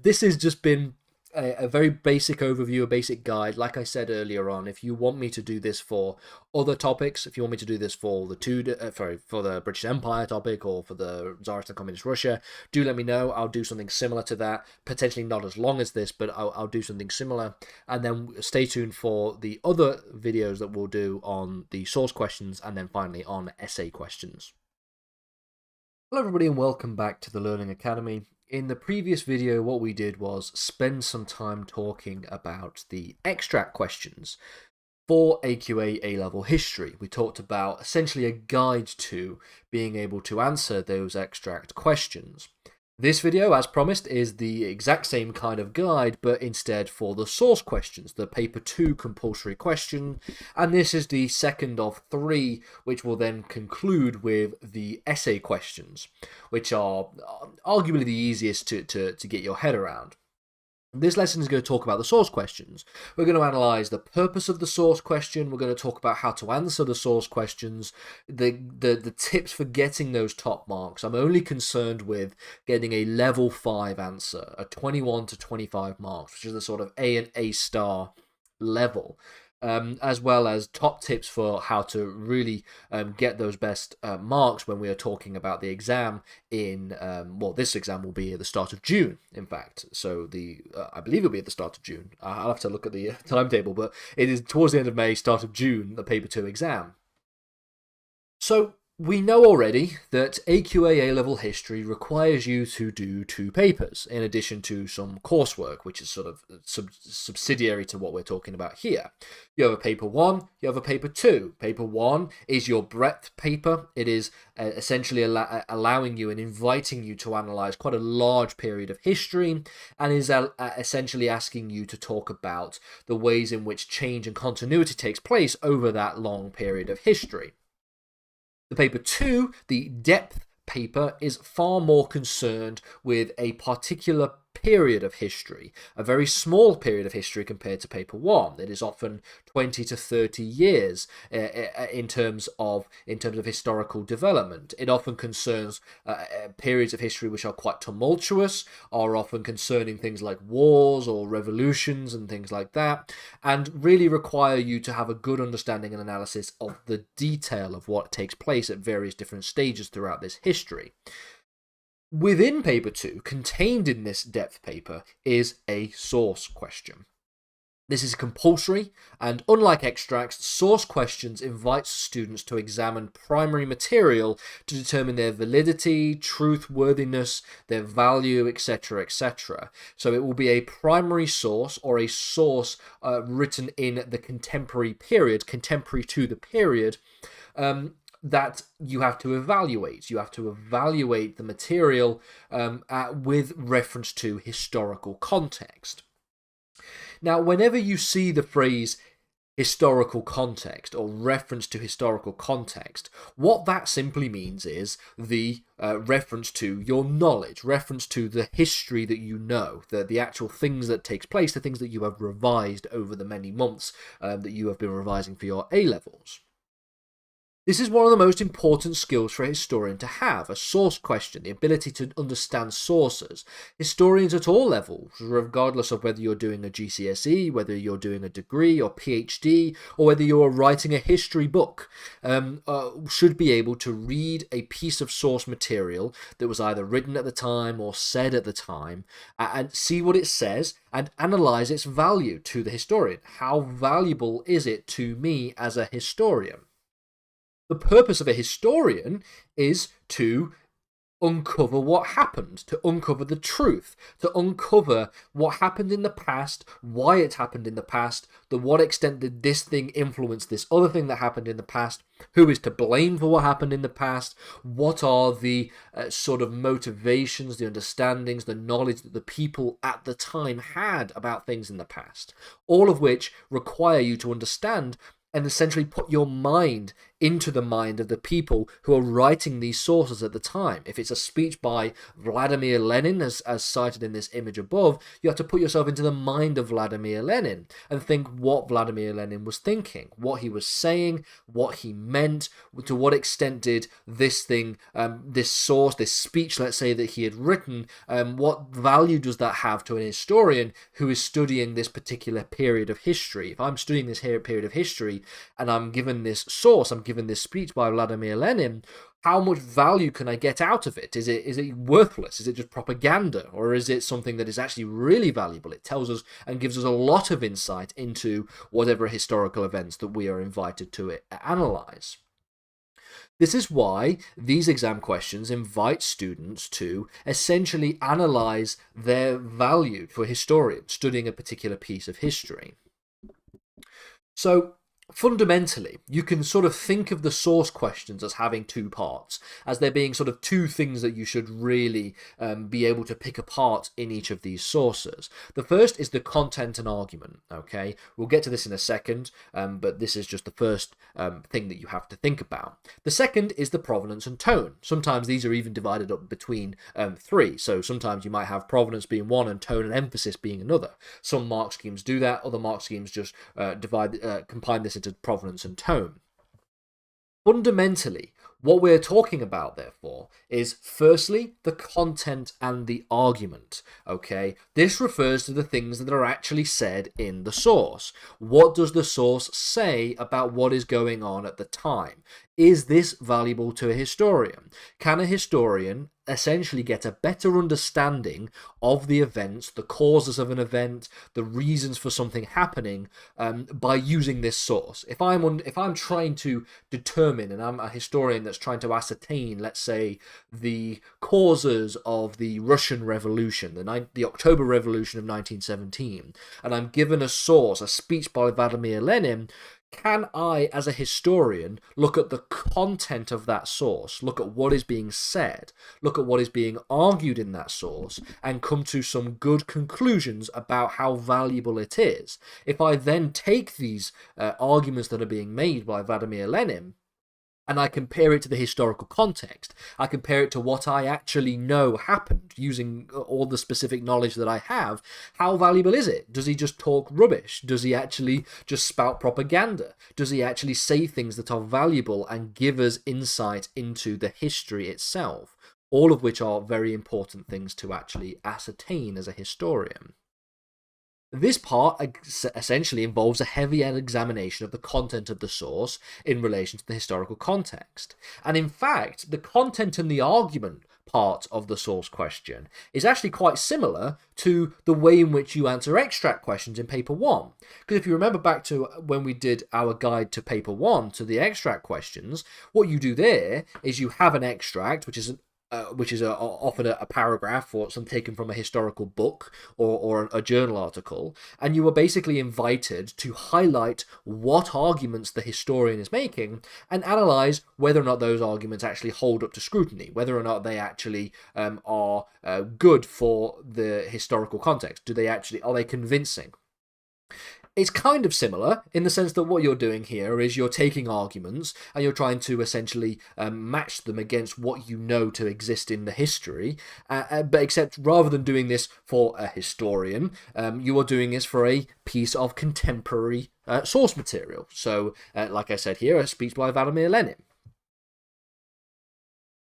this has just been a very basic overview, a basic guide. Like I said earlier on, if you want me to do this for other topics, if you want me to do this for the for the British Empire topic or for the Tsarist and Communist Russia, do let me know. I'll do something similar to that. Potentially not as long as this, but I'll do something similar. And then stay tuned for the other videos that we'll do on the source questions and then finally on essay questions. Hello everybody and welcome back to the Learning Academy. In the previous video, what we did was spend some time talking about the extract questions for AQA A-level history. We talked about essentially a guide to being able to answer those extract questions. This video, as promised, is the exact same kind of guide, but instead for the source questions, the paper 2 compulsory question, and this is the second of 3, which will then conclude with the essay questions, which are arguably the easiest to get your head around. This lesson is going to talk about the source questions. We're going to analyse the purpose of the source question. We're going to talk about how to answer the source questions, the tips for getting those top marks. I'm only concerned with getting a level 5 answer, a 21 to 25 marks, which is the sort of A and A star level. As well as top tips for how to really get those best marks when we are talking about the exam in, well, this exam will be at the start of June, in fact. So I believe it'll be at the start of June. I'll have to look at the timetable, but it is towards the end of May, start of June, the paper 2 exam. So we know already that AQA A-level history requires you to do 2 papers, in addition to some coursework, which is sort of subsidiary to what we're talking about here. You have a paper 1, you have a paper 2. Paper 1 is your breadth paper. It is essentially allowing you and inviting you to analyze quite a large period of history, and is essentially asking you to talk about the ways in which change and continuity takes place over that long period of history. The paper 2, the depth paper, is far more concerned with a particular period of history, a very small period of history compared to paper 1. It is often 20 to 30 years in terms of historical development. It often concerns periods of history which are quite tumultuous, are often concerning things like wars or revolutions and things like that, and really require you to have a good understanding and analysis of the detail of what takes place at various different stages throughout this history. Within paper 2, contained in this depth paper, is a source question. This is compulsory, and unlike extracts, source questions invite students to examine primary material to determine their validity, truthworthiness, their value, etc., etc. So it will be a primary source or a source written in the contemporary period, contemporary to the period, that you have to evaluate. You have to evaluate the material with reference to historical context. Now, whenever you see the phrase historical context or reference to historical context, what that simply means is the reference to your knowledge, reference to the history that you know, the actual things that takes place, the things that you have revised over the many months that you have been revising for your A-levels. This is one of the most important skills for a historian to have, a source question, the ability to understand sources. Historians at all levels, regardless of whether you're doing a GCSE, whether you're doing a degree or PhD, or whether you're writing a history book, should be able to read a piece of source material that was either written at the time or said at the time, and see what it says and analyze its value to the historian. How valuable is it to me as a historian? The purpose of a historian is to uncover what happened, to uncover the truth, to uncover what happened in the past, why it happened in the past, to what extent did this thing influence this other thing that happened in the past, who is to blame for what happened in the past, what are the sort of motivations, the understandings, the knowledge that the people at the time had about things in the past, all of which require you to understand and essentially put your mind into the mind of the people who are writing these sources at the time. If it's a speech by Vladimir Lenin, as cited in this image above, you have to put yourself into the mind of Vladimir Lenin and think what Vladimir Lenin was thinking, what he was saying, what he meant, to what extent did this thing, this source, this speech, let's say, that he had written, what value does that have to an historian who is studying this particular period of history? If I'm studying this period of history and I'm given this source, I'm given this speech by Vladimir Lenin, how much value can I get out of it? Is it worthless? Is it just propaganda? Or is it something that is actually really valuable? It tells us and gives us a lot of insight into whatever historical events that we are invited to analyze. This is why these exam questions invite students to essentially analyze their value for historians studying a particular piece of history. So, fundamentally, you can sort of think of the source questions as having two parts, as there being sort of two things that you should really be able to pick apart in each of these sources. The first is the content and argument, okay? We'll get to this in a second, but this is just the first thing that you have to think about. The second is the provenance and tone. Sometimes these are even divided up between three, so sometimes you might have provenance being one and tone and emphasis being another. Some mark schemes do that, other mark schemes just combine this into provenance and tone. Fundamentally, what we're talking about, therefore, is firstly the content and the argument. Okay, this refers to the things that are actually said in the source. What does the source say about what is going on at the time? Is this valuable to a historian? Can a historian essentially get a better understanding of the events, the causes of an event, the reasons for something happening by using this source? If I'm trying to determine, and I'm a historian that's trying to ascertain, let's say, the causes of the Russian Revolution, the October Revolution of 1917, and I'm given a source, a speech by Vladimir Lenin, can I, as a historian, look at the content of that source, look at what is being said, look at what is being argued in that source, and come to some good conclusions about how valuable it is? If I then take these arguments that are being made by Vladimir Lenin, and I compare it to the historical context, I compare it to what I actually know happened using all the specific knowledge that I have, how valuable is it? Does he just talk rubbish? Does he actually just spout propaganda? Does he actually say things that are valuable and give us insight into the history itself? All of which are very important things to actually ascertain as a historian. This part essentially involves a heavy examination of the content of the source in relation to the historical context. And in fact, the content and the argument part of the source question is actually quite similar to the way in which you answer extract questions in paper 1. Because if you remember back to when we did our guide to paper 1, to the extract questions, what you do there is you have an extract, which is often a paragraph or something taken from a historical book or a journal article, and you are basically invited to highlight what arguments the historian is making and analyze whether or not those arguments actually hold up to scrutiny, whether or not they actually are good for the historical context. Are they convincing? It's kind of similar in the sense that what you're doing here is you're taking arguments and you're trying to essentially match them against what you know to exist in the history, but except rather than doing this for a historian, you are doing this for a piece of contemporary source material. So, like I said here, a speech by Vladimir Lenin.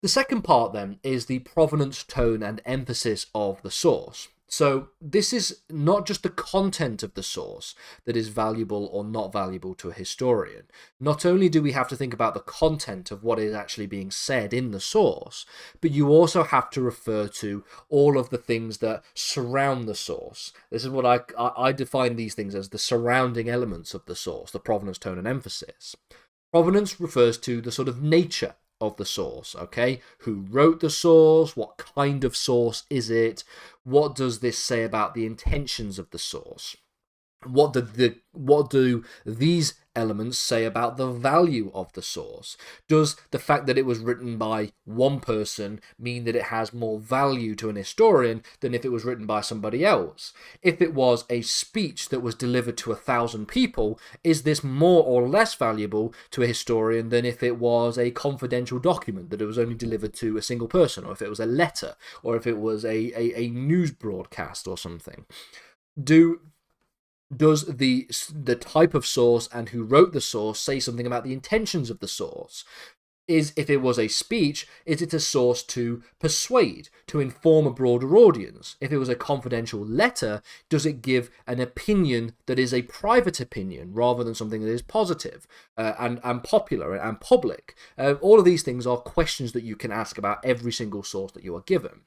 The second part then is the provenance, tone, and emphasis of the source. So this is not just the content of the source that is valuable or not valuable to a historian. Not only do we have to think about the content of what is actually being said in the source, but you also have to refer to all of the things that surround the source. This is what I define these things as the surrounding elements of the source, the provenance, tone, and emphasis. Provenance refers to the sort of nature of the source, okay? Who wrote the source? What kind of source is it? What does this say about the intentions of the source? What do these elements say about the value of the source? Does the fact that it was written by one person mean that it has more value to an historian than if it was written by somebody else? If it was a speech that was delivered to 1,000 people, is this more or less valuable to a historian than if it was a confidential document that it was only delivered to a single person, or if it was a letter, or if it was a news broadcast or something? Does the type of source and who wrote the source say something about the intentions of the source? If it was a speech, is it a source to persuade, to inform a broader audience? If it was a confidential letter, does it give an opinion that is a private opinion rather than something that is positive and popular and public? All of these things are questions that you can ask about every single source that you are given.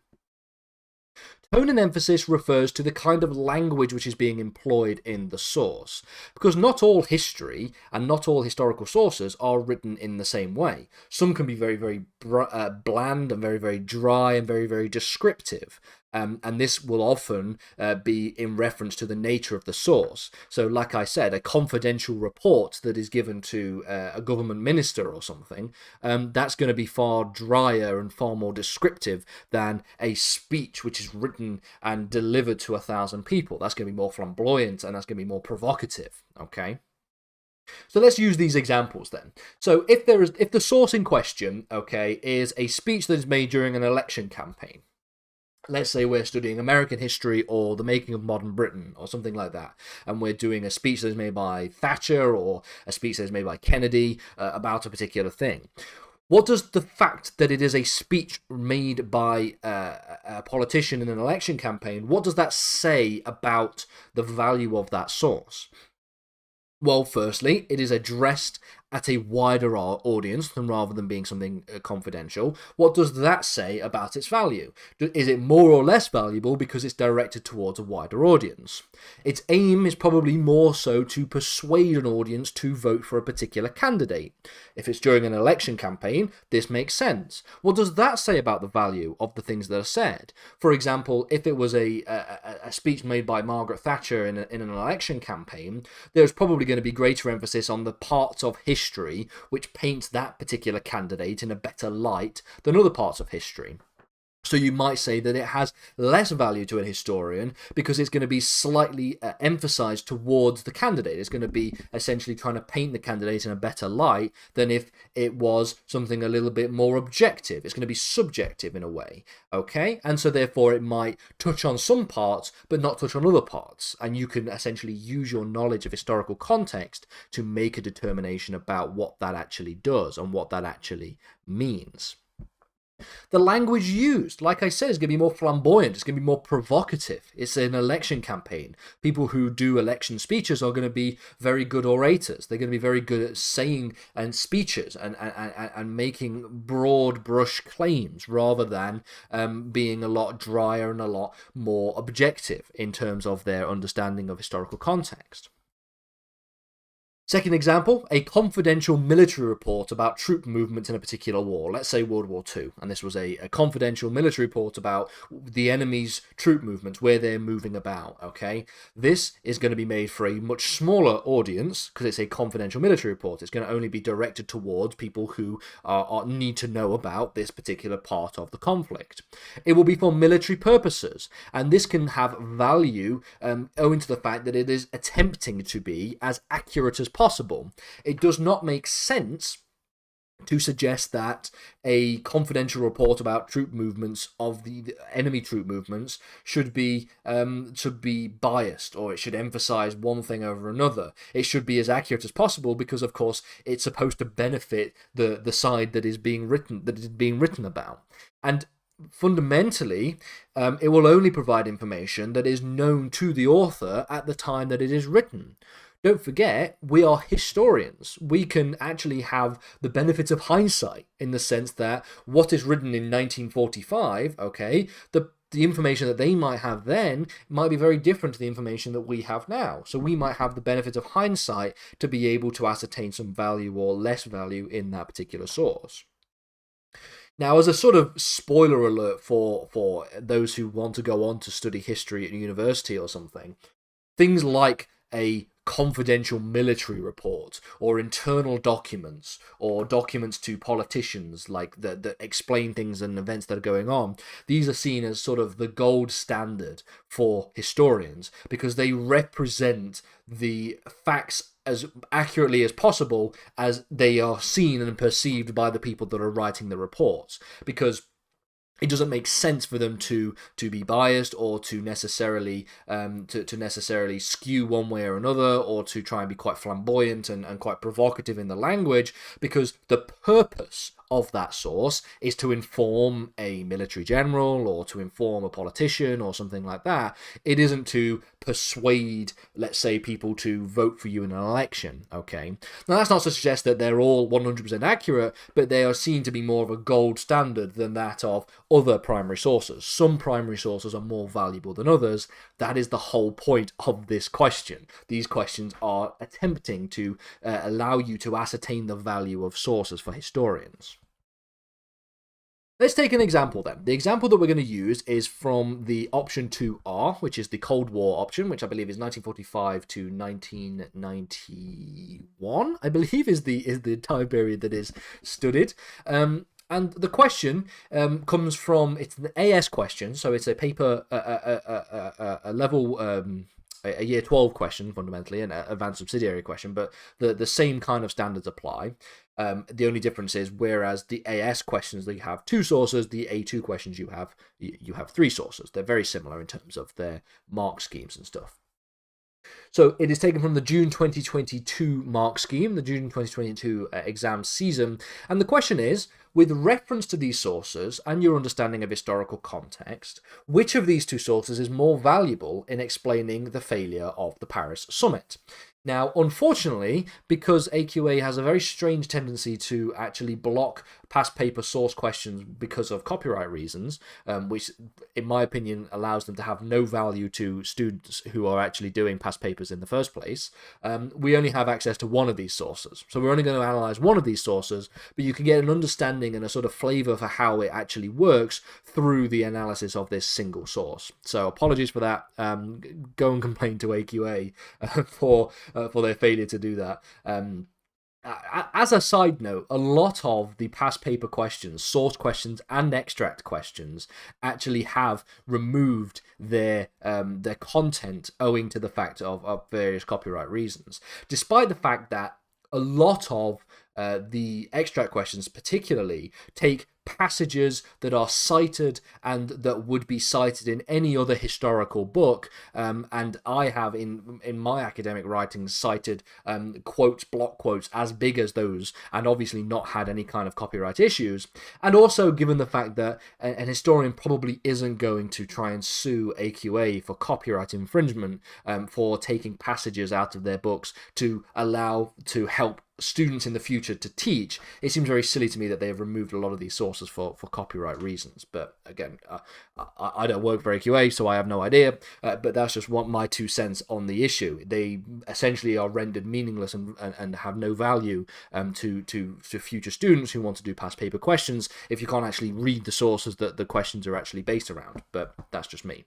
Tone and emphasis refers to the kind of language which is being employed in the source, because not all history and not all historical sources are written in the same way. Some can be very, very bland and very, very dry and very, very descriptive. And this will often be in reference to the nature of the source. So, like I said, a confidential report that is given to a government minister or something, that's going to be far drier and far more descriptive than a speech which is written and delivered to 1,000 people. That's going to be more flamboyant and that's going to be more provocative, okay? So let's use these examples then. So if the source in question, okay, is a speech that is made during an election campaign, let's say we're studying American history or the making of modern Britain or something like that, and we're doing a speech that is made by Thatcher or a speech that is made by Kennedy about a particular thing. What does the fact that it is a speech made by a politician in an election campaign, what does that say about the value of that source? Well, firstly, it is addressed at a wider audience than rather than being something confidential. What does that say about its value? Is it more or less valuable because it's directed towards a wider audience? Its aim is probably more so to persuade an audience to vote for a particular candidate. If it's during an election campaign, this makes sense. What does that say about the value of the things that are said? For example, if it was a speech made by Margaret Thatcher in an election campaign, there's probably going to be greater emphasis on the parts of history which paints that particular candidate in a better light than other parts of history. So you might say that it has less value to a historian because it's going to be slightly emphasized towards the candidate. It's going to be essentially trying to paint the candidate in a better light than if it was something a little bit more objective. It's going to be subjective in a way, okay? And so therefore it might touch on some parts but not touch on other parts. And you can essentially use your knowledge of historical context to make a determination about what that actually does and what that actually means. The language used, like I said, is going to be more flamboyant. It's going to be more provocative. It's an election campaign. People who do election speeches are going to be very good orators. They're going to be very good at saying and speeches and making broad brush claims rather than being a lot drier and a lot more objective in terms of their understanding of historical context. Second example, a confidential military report about troop movements in a particular war, let's say World War II, and this was a confidential military report about the enemy's troop movements, where they're moving about, okay? This is going to be made for a much smaller audience because it's a confidential military report. It's going to only be directed towards people who need to know about this particular part of the conflict. It will be for military purposes, and this can have value owing to the fact that it is attempting to be as accurate as possible. It does not make sense to suggest that a confidential report about troop movements of the enemy troop movements should be biased, or it should emphasize one thing over another. It should be as accurate as possible because, of course, it's supposed to benefit the side that is being written about. And fundamentally, it will only provide information that is known to the author at the time that it is written. Don't forget, we are historians. We can actually have the benefit of hindsight in the sense that what is written in 1945, okay, the information that they might have then might be very different to the information that we have now. So we might have the benefit of hindsight to be able to ascertain some value or less value in that particular source. Now, as a sort of spoiler alert for those who want to go on to study history at university or something, things like a confidential military report or internal documents or documents to politicians like that explain things and events that are going on. These are seen as sort of the gold standard for historians because they represent the facts as accurately as possible as they are seen and perceived by the people that are writing the reports, because it doesn't make sense for them to be biased or to necessarily necessarily skew one way or another, or to try and be quite flamboyant and quite provocative in the language, because the purpose of that source is to inform a military general or to inform a politician or something like that. It isn't to persuade, let's say, people to vote for you in an election, okay? Now, that's not to suggest that they're all 100% accurate, but they are seen to be more of a gold standard than that of other primary sources. Some primary sources are more valuable than others. That is the whole point of this question. These questions are attempting to allow you to ascertain the value of sources for historians. Let's take an example then. The example that we're going to use is from the option 2R, which is the Cold War option, which I believe is 1945 to 1991, I believe is the time period that is studied. And the question comes from, it's an AS question, so it's a paper, a level, a year 12 question fundamentally, an advanced subsidiary question, but the same kind of standards apply. The only difference is, whereas the AS questions, they have 2 sources, the A2 questions you have 3 sources. They're very similar in terms of their mark schemes and stuff. So it is taken from the June 2022 mark scheme, the June 2022 exam season, and the question is, with reference to these sources and your understanding of historical context, which of these 2 sources is more valuable in explaining the failure of the Paris summit? Now, unfortunately, because AQA has a very strange tendency to actually block past paper source questions because of copyright reasons, which, in my opinion, allows them to have no value to students who are actually doing past papers in the first place, we only have access to one of these sources. So we're only going to analyze one of these sources, but you can get an understanding and a sort of flavor for how it actually works through the analysis of this single source. So apologies for that. Go and complain to AQA for their failure to do that. As a side note, a lot of the past paper questions, source questions and extract questions, actually have removed their content owing to the fact of various copyright reasons, despite the fact that a lot of the extract questions particularly take passages that are cited and that would be cited in any other historical book, and I have in my academic writings cited quotes, block quotes as big as those, and obviously not had any kind of copyright issues. And also, given the fact that an historian probably isn't going to try and sue AQA for copyright infringement for taking passages out of their books to help students in the future to teach, it seems very silly to me that they have removed a lot of these sources for copyright reasons. But again, I don't work for AQA, so I have no idea, but that's just my 2 cents on the issue. They essentially are rendered meaningless and have no value to future students who want to do past paper questions if you can't actually read the sources that the questions are actually based around. But that's just me.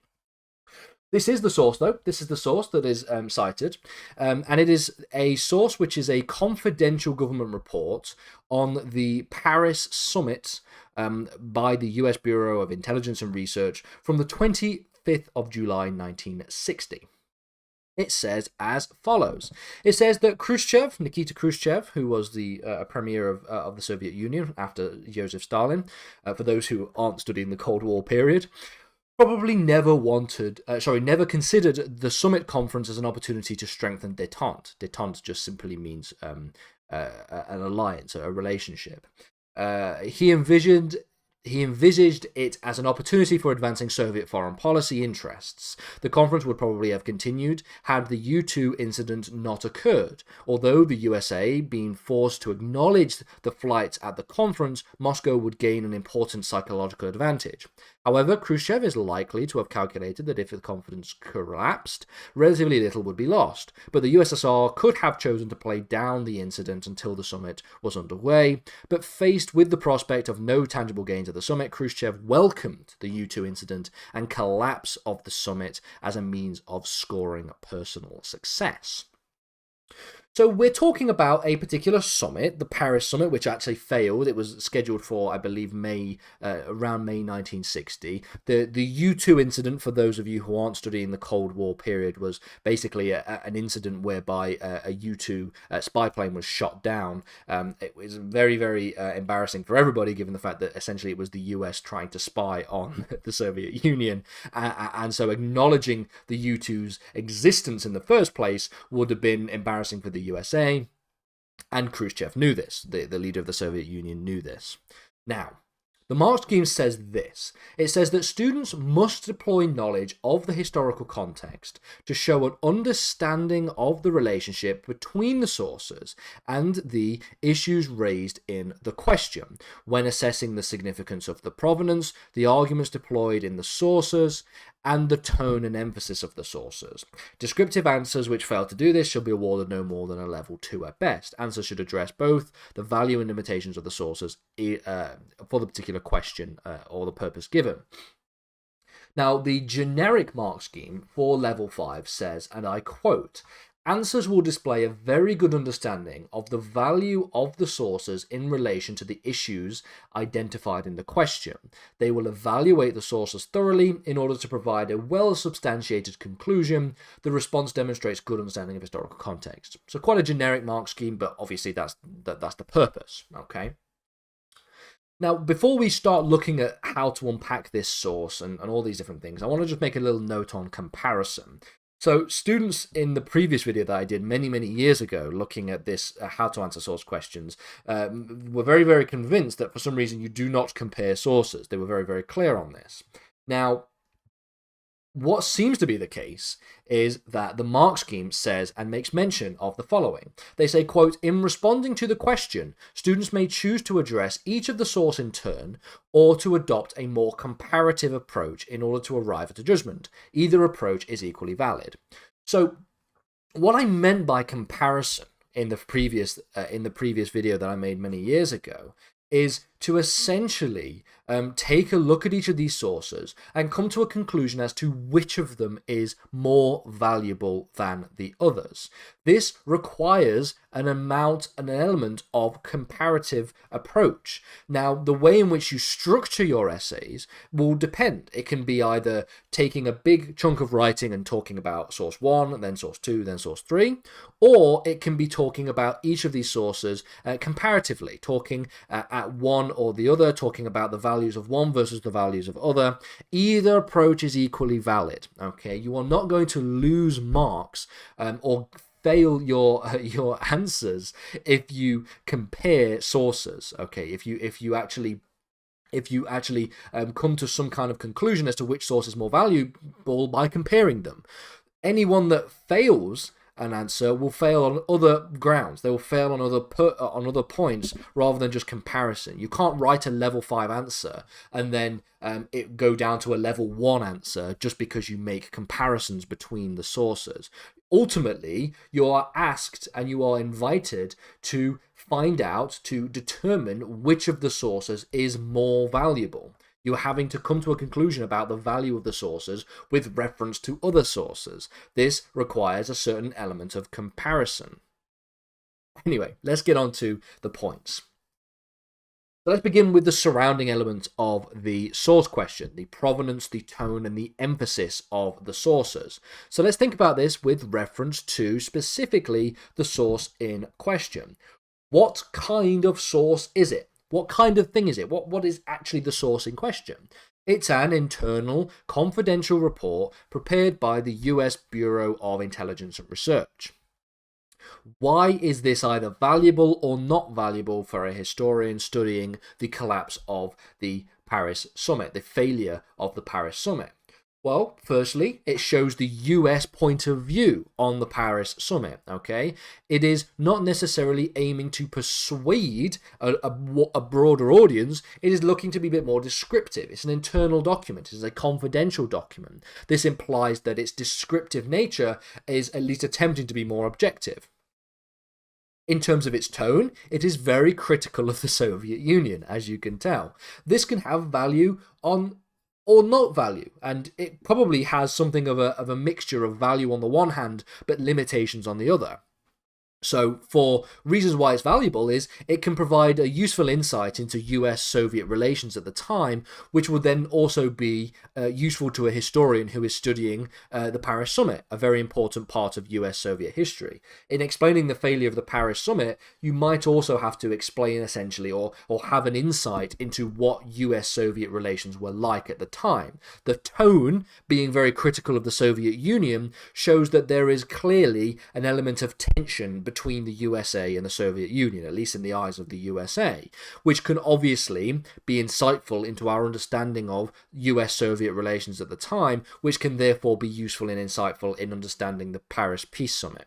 This is the source, though. This is the source that is cited, and it is a source which is a confidential government report on the Paris summit by the US Bureau of Intelligence and Research from the 25th of July 1960. It says as follows. It says that Nikita Khrushchev, who was the premier of the Soviet Union after Joseph Stalin, for those who aren't studying the Cold War period, probably never considered the summit conference as an opportunity to strengthen détente. Détente just simply means an alliance, a relationship. He envisaged it as an opportunity for advancing Soviet foreign policy interests. The conference would probably have continued had the U-2 incident not occurred. Although the USA being forced to acknowledge the flights at the conference, Moscow would gain an important psychological advantage. However, Khrushchev is likely to have calculated that if the confidence collapsed, relatively little would be lost, but the USSR could have chosen to play down the incident until the summit was underway. But faced with the prospect of no tangible gains at the summit, Khrushchev welcomed the U-2 incident and collapse of the summit as a means of scoring personal success. So we're talking about a particular summit, the Paris summit, which actually failed. It was scheduled for, I believe, around May 1960. The U-2 incident, for those of you who aren't studying the Cold War period, was basically an incident whereby a U-2 spy plane was shot down. It was very, very embarrassing for everybody, given the fact that essentially it was the US trying to spy on the Soviet Union. And so acknowledging the U-2's existence in the first place would have been embarrassing for the USA, and Khrushchev knew this. The leader of the Soviet Union knew this. Now, the mark scheme says this. It says that students must deploy knowledge of the historical context to show an understanding of the relationship between the sources and the issues raised in the question when assessing the significance of the provenance, the arguments deployed in the sources, and the tone and emphasis of the sources. Descriptive answers which fail to do this shall be awarded no more than a level 2 at best. Answers should address both the value and limitations of the sources for the particular question or the purpose given. Now, the generic mark scheme for level 5 says, and I quote, "Answers will display a very good understanding of the value of the sources in relation to the issues identified in the question. They will evaluate the sources thoroughly in order to provide a well-substantiated conclusion. The response demonstrates good understanding of historical context." So quite a generic mark scheme, but obviously that's the purpose, okay? Now, before we start looking at how to unpack this source and all these different things, I want to just make a little note on comparison. So students in the previous video that I did many, many years ago, looking at this, how to answer source questions, were very, very convinced that for some reason you do not compare sources. They were very, very clear on this. Now, what seems to be the case is that the mark scheme says and makes mention of the following. They say, quote, "In responding to the question, students may choose to address each of the source in turn or to adopt a more comparative approach in order to arrive at a judgment. Either approach is equally valid." So what I meant by comparison in the previous video that I made many years ago is to essentially take a look at each of these sources and come to a conclusion as to which of them is more valuable than the others. This requires an element of comparative approach. Now, the way in which you structure your essays will depend. It can be either taking a big chunk of writing and talking about source 1, then source 2, then source 3, or it can be talking about each of these sources comparatively, talking at one or the other, talking about the values of one versus the values of other. Either approach is equally valid. Okay, you are not going to lose marks or fail your answers if you compare sources. Okay, if you actually come to some kind of conclusion as to which source is more valuable by comparing them. Anyone that fails an answer will fail on other grounds. They will fail on other points rather than just comparison. You can't write a level 5 answer and then it go down to a level 1 answer just because you make comparisons between the sources. Ultimately, you are asked and you are invited to find out, to determine which of the sources is more valuable. You're having to come to a conclusion about the value of the sources with reference to other sources. This requires a certain element of comparison. Anyway, let's get on to the points. So let's begin with the surrounding element of the source question, the provenance, the tone, and the emphasis of the sources. So let's think about this with reference to specifically the source in question. What kind of source is it? What kind of thing is it? What is actually the source in question? It's an internal, confidential report prepared by the US Bureau of Intelligence and Research. Why is this either valuable or not valuable for a historian studying the collapse of the Paris summit, the failure of the Paris summit? Well, firstly, it shows the US point of view on the Paris summit, okay? It is not necessarily aiming to persuade a broader audience. It is looking to be a bit more descriptive. It's an internal document. It's a confidential document. This implies that its descriptive nature is at least attempting to be more objective. In terms of its tone, it is very critical of the Soviet Union, as you can tell. This can have value on or not value, and it probably has something of a mixture of value on the one hand, but limitations on the other. So, for reasons why it's valuable is it can provide a useful insight into US-Soviet relations at the time, which would then also be useful to a historian who is studying the Paris Summit, a very important part of US-Soviet history. In explaining the failure of the Paris Summit, you might also have to explain essentially or have an insight into what US-Soviet relations were like at the time. The tone, being very critical of the Soviet Union, shows that there is clearly an element of tension between the USA and the Soviet Union, at least in the eyes of the USA, which can obviously be insightful into our understanding of US-Soviet relations at the time, which can therefore be useful and insightful in understanding the Paris Peace Summit.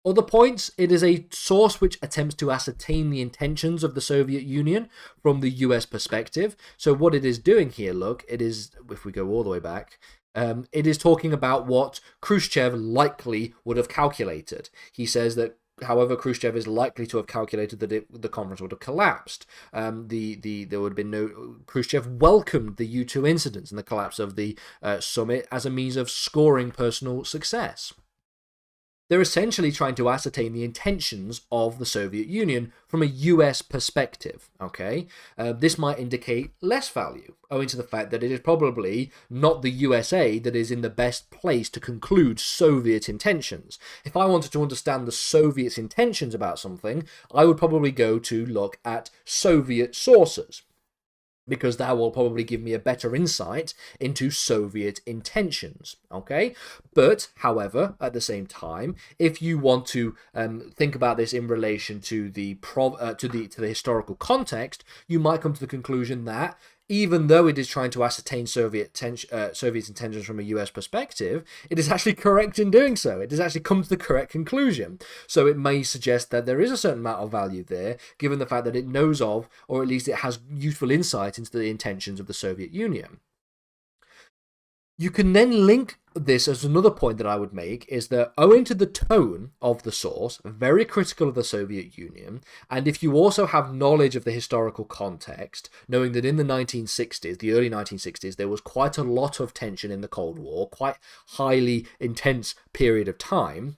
Other points, it is a source which attempts to ascertain the intentions of the Soviet Union from the US perspective. So what it is doing here, look, it is, if we go all the way back, it is talking about what Khrushchev likely would have calculated. He says that, however, Khrushchev is likely to have calculated that the conference would have collapsed. There would have been no. Khrushchev welcomed the U-2 incidents and the collapse of the summit as a means of scoring personal success. They're essentially trying to ascertain the intentions of the Soviet Union from a US perspective, okay? This might indicate less value, owing to the fact that it is probably not the USA that is in the best place to conclude Soviet intentions. If I wanted to understand the Soviets' intentions about something, I would probably go to look at Soviet sources, because that will probably give me a better insight into Soviet intentions, okay? But, however, at the same time, if you want to think about this in relation to the historical context, you might come to the conclusion that even though it is trying to ascertain Soviet intentions from a US perspective, it is actually correct in doing so. It has actually come to the correct conclusion. So it may suggest that there is a certain amount of value there, given the fact that it knows of, or at least it has useful insight into the intentions of the Soviet Union. You can then link this as another point that I would make is that owing to the tone of the source, very critical of the Soviet Union, and if you also have knowledge of the historical context, knowing that in the 1960s, the early 1960s, there was quite a lot of tension in the Cold War, quite highly intense period of time,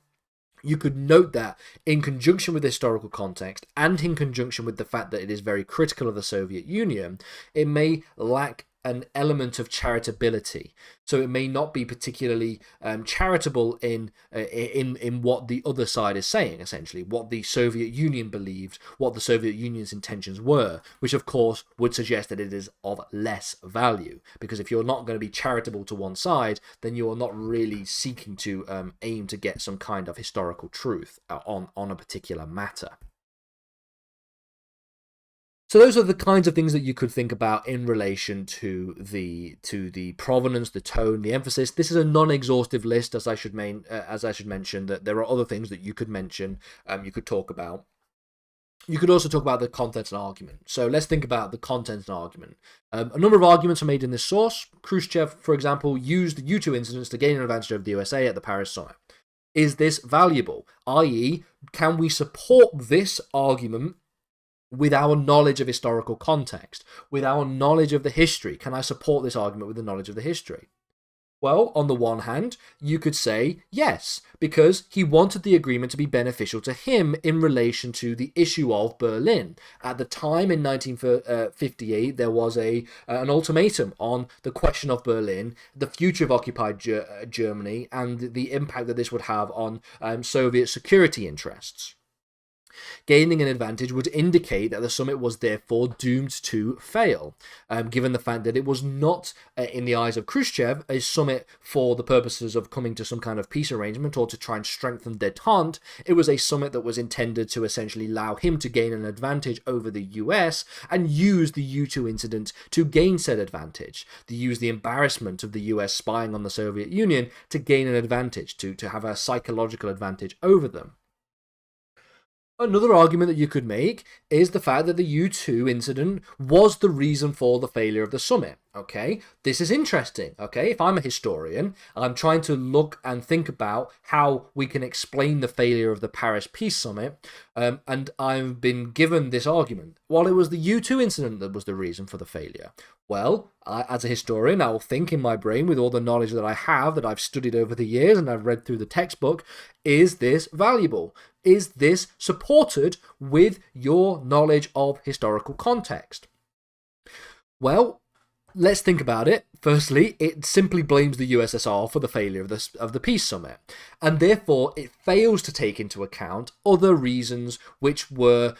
you could note that in conjunction with the historical context and in conjunction with the fact that it is very critical of the Soviet Union, it may lack an element of charitability, so it may not be particularly charitable in what the other side is saying. Essentially, what the Soviet Union believed, what the Soviet Union's intentions were, which of course would suggest that it is of less value. Because if you're not going to be charitable to one side, then you are not really seeking to aim to get some kind of historical truth on a particular matter. So those are the kinds of things that you could think about in relation to the provenance, the tone, the emphasis. This is a non-exhaustive list, as I should mention that there are other things that you could mention, you could talk about. You could also talk about the content and argument. So let's think about the content and argument. A number of arguments are made in this source. Khrushchev, for example, used the U-2 incidents to gain an advantage over the USA at the Paris Summit. Is this valuable? I.e., can we support this argument with our knowledge of historical context, with our knowledge of the history? Can I support this argument with the knowledge of the history? Well, on the one hand, you could say yes, because he wanted the agreement to be beneficial to him in relation to the issue of Berlin. At the time, in 1958, there was an ultimatum on the question of Berlin, the future of occupied Germany, and the impact that this would have on Soviet security interests. Gaining an advantage would indicate that the summit was therefore doomed to fail, given the fact that it was not, in the eyes of Khrushchev, a summit for the purposes of coming to some kind of peace arrangement or to try and strengthen détente. It was a summit that was intended to essentially allow him to gain an advantage over the US and use the U2 incident to gain said advantage, to use the embarrassment of the US spying on the Soviet Union to gain an advantage, to have a psychological advantage over them. Another argument that you could make is the fact that the U2 incident was the reason for the failure of the summit. Okay, this is interesting. Okay, if I'm a historian, I'm trying to look and think about how we can explain the failure of the Paris Peace Summit, and I've been given this argument. Well, it was the U2 incident that was the reason for the failure. Well, as a historian, I will think in my brain with all the knowledge that I have, that I've studied over the years and I've read through the textbook, is this valuable? Is this supported with your knowledge of historical context? Well, let's think about it. Firstly, it simply blames the USSR for the failure of the peace summit, and therefore it fails to take into account other reasons which were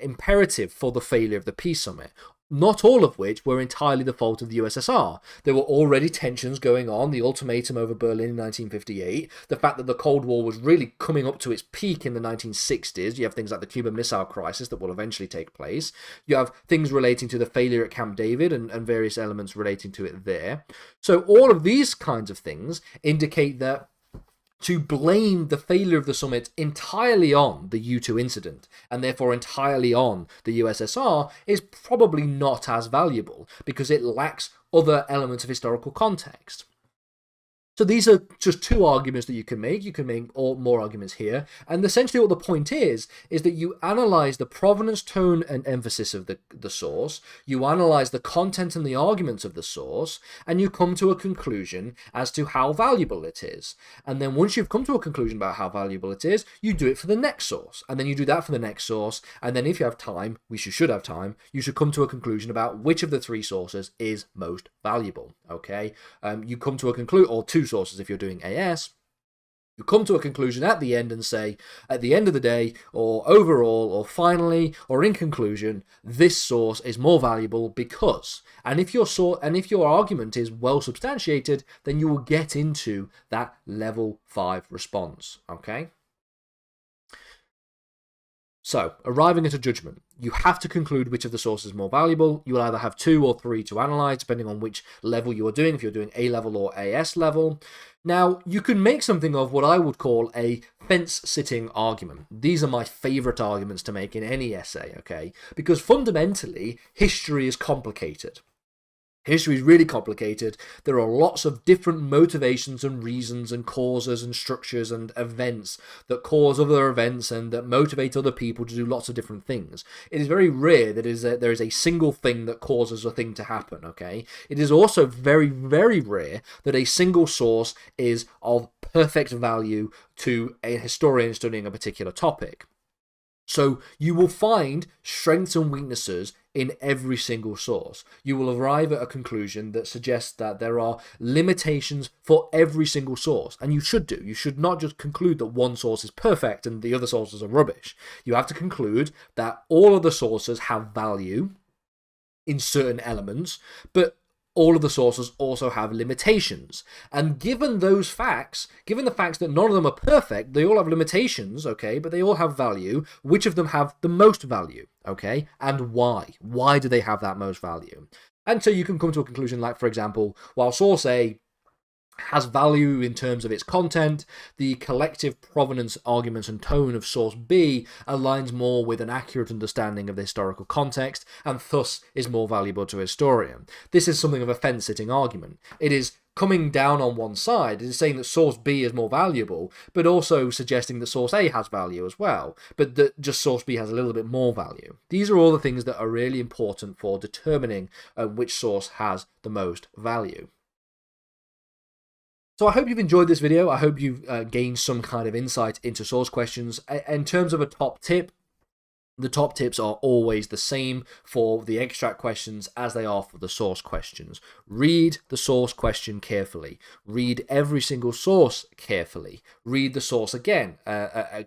imperative for the failure of the peace summit. Not all of which were entirely the fault of the USSR. There were already tensions going on, the ultimatum over Berlin in 1958, the fact that the Cold War was really coming up to its peak in the 1960s. You have things like the Cuban Missile Crisis that will eventually take place. You have things relating to the failure at Camp David and various elements relating to it there. So all of these kinds of things indicate that to blame the failure of the summit entirely on the U2 incident, and therefore entirely on the USSR, is probably not as valuable, because it lacks other elements of historical context. So these are just two arguments that you can make. You can make more arguments here. And essentially what the point is that you analyze the provenance, tone, and emphasis of the source. You analyze the content and the arguments of the source, and you come to a conclusion as to how valuable it is. And then once you've come to a conclusion about how valuable it is, you do it for the next source. And then you do that for the next source. And then if you have time, which you should have time, you should come to a conclusion about which of the three sources is most valuable. Okay? You come to a conclusion, or two sources if you're doing AS, you come to a conclusion at the end and say, at the end of the day, or overall, or finally, or in conclusion, this source is more valuable because. And if your argument is well substantiated, then you will get into that level 5 response. Okay? So, arriving at a judgment. You have to conclude which of the sources is more valuable. You will either have 2 or 3 to analyze, depending on which level you are doing, if you're doing A level or AS level. Now, you can make something of what I would call a fence-sitting argument. These are my favorite arguments to make in any essay, okay? Because fundamentally, history is complicated. History is really complicated. There are lots of different motivations and reasons and causes and structures and events that cause other events and that motivate other people to do lots of different things. It is very rare that there is a single thing that causes a thing to happen, okay? It is also very, very rare that a single source is of perfect value to a historian studying a particular topic. So you will find strengths and weaknesses in every single source. You will arrive at a conclusion that suggests that there are limitations for every single source, and you should do. You should not just conclude that one source is perfect and the other sources are rubbish. You have to conclude that all of the sources have value in certain elements, but all of the sources also have limitations. And given those facts, given the facts that none of them are perfect, they all have limitations, okay, but they all have value, which of them have the most value, okay, and why? Why do they have that most value? And so you can come to a conclusion like, for example, while source A has value in terms of its content, the collective provenance, arguments, and tone of source B aligns more with an accurate understanding of the historical context, and thus is more valuable to a historian. This is something of a fence-sitting argument. It is coming down on one side. It is saying that source B is more valuable, but also suggesting that source A has value as well, but that just source B has a little bit more value. These are all the things that are really important for determining which source has the most value. So I hope you've enjoyed this video. I hope you've gained some kind of insight into source questions. In terms of a top tip, The top tips are always the same for the extract questions as they are for the source questions. Read the source question carefully. Read every single source carefully. Read the source again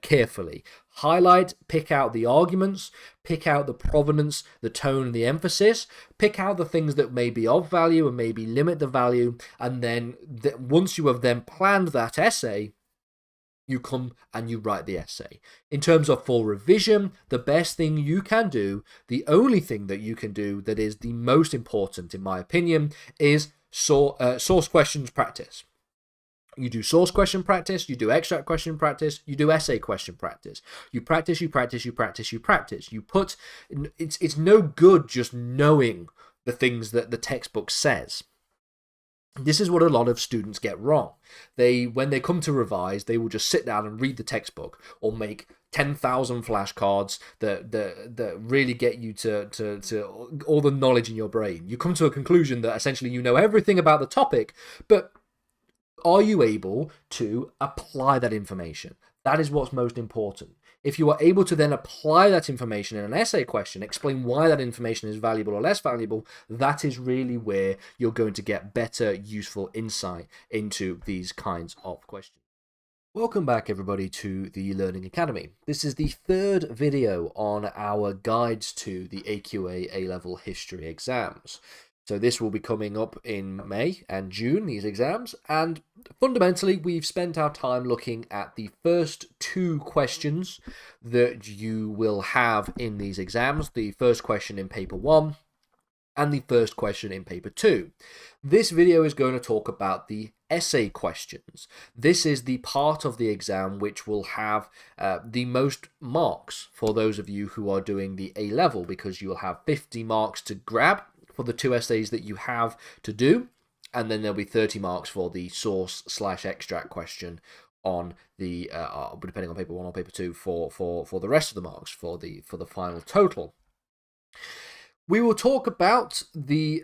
carefully. Highlight, pick out the arguments, pick out the provenance, the tone, and the emphasis. Pick out the things that may be of value and maybe limit the value. And then once you have then planned that essay, you come and you write the essay. In terms of for revision, the best thing you can do, the only thing that you can do that is the most important, in my opinion, is source questions practice. You do source question practice, you do extract question practice, you do essay question practice. You practice, you practice, you practice, you practice. You put, it's no good just knowing the things that the textbook says. This is what a lot of students get wrong. When they come to revise, they will just sit down and read the textbook or make 10,000 flashcards that really get you to all the knowledge in your brain. You come to a conclusion that essentially you know everything about the topic, but are you able to apply that information? That is what's most important. If you are able to then apply that information in an essay question, explain why that information is valuable or less valuable, that is really where you're going to get better, useful insight into these kinds of questions. Welcome back, everybody, to the Learning Academy. This is the third video on our guides to the AQA A-Level History exams. So this will be coming up in May and June, these exams, and fundamentally we've spent our time looking at the first two questions that you will have in these exams, the first question in paper 1 and the first question in paper 2. This video is going to talk about the essay questions. This is the part of the exam which will have the most marks for those of you who are doing the A-Level, because you will have 50 marks to grab for the two essays that you have to do, and then there'll be 30 marks for the source/extract question on the depending on paper 1 or paper 2 for the rest of the marks for the final total. We will talk about the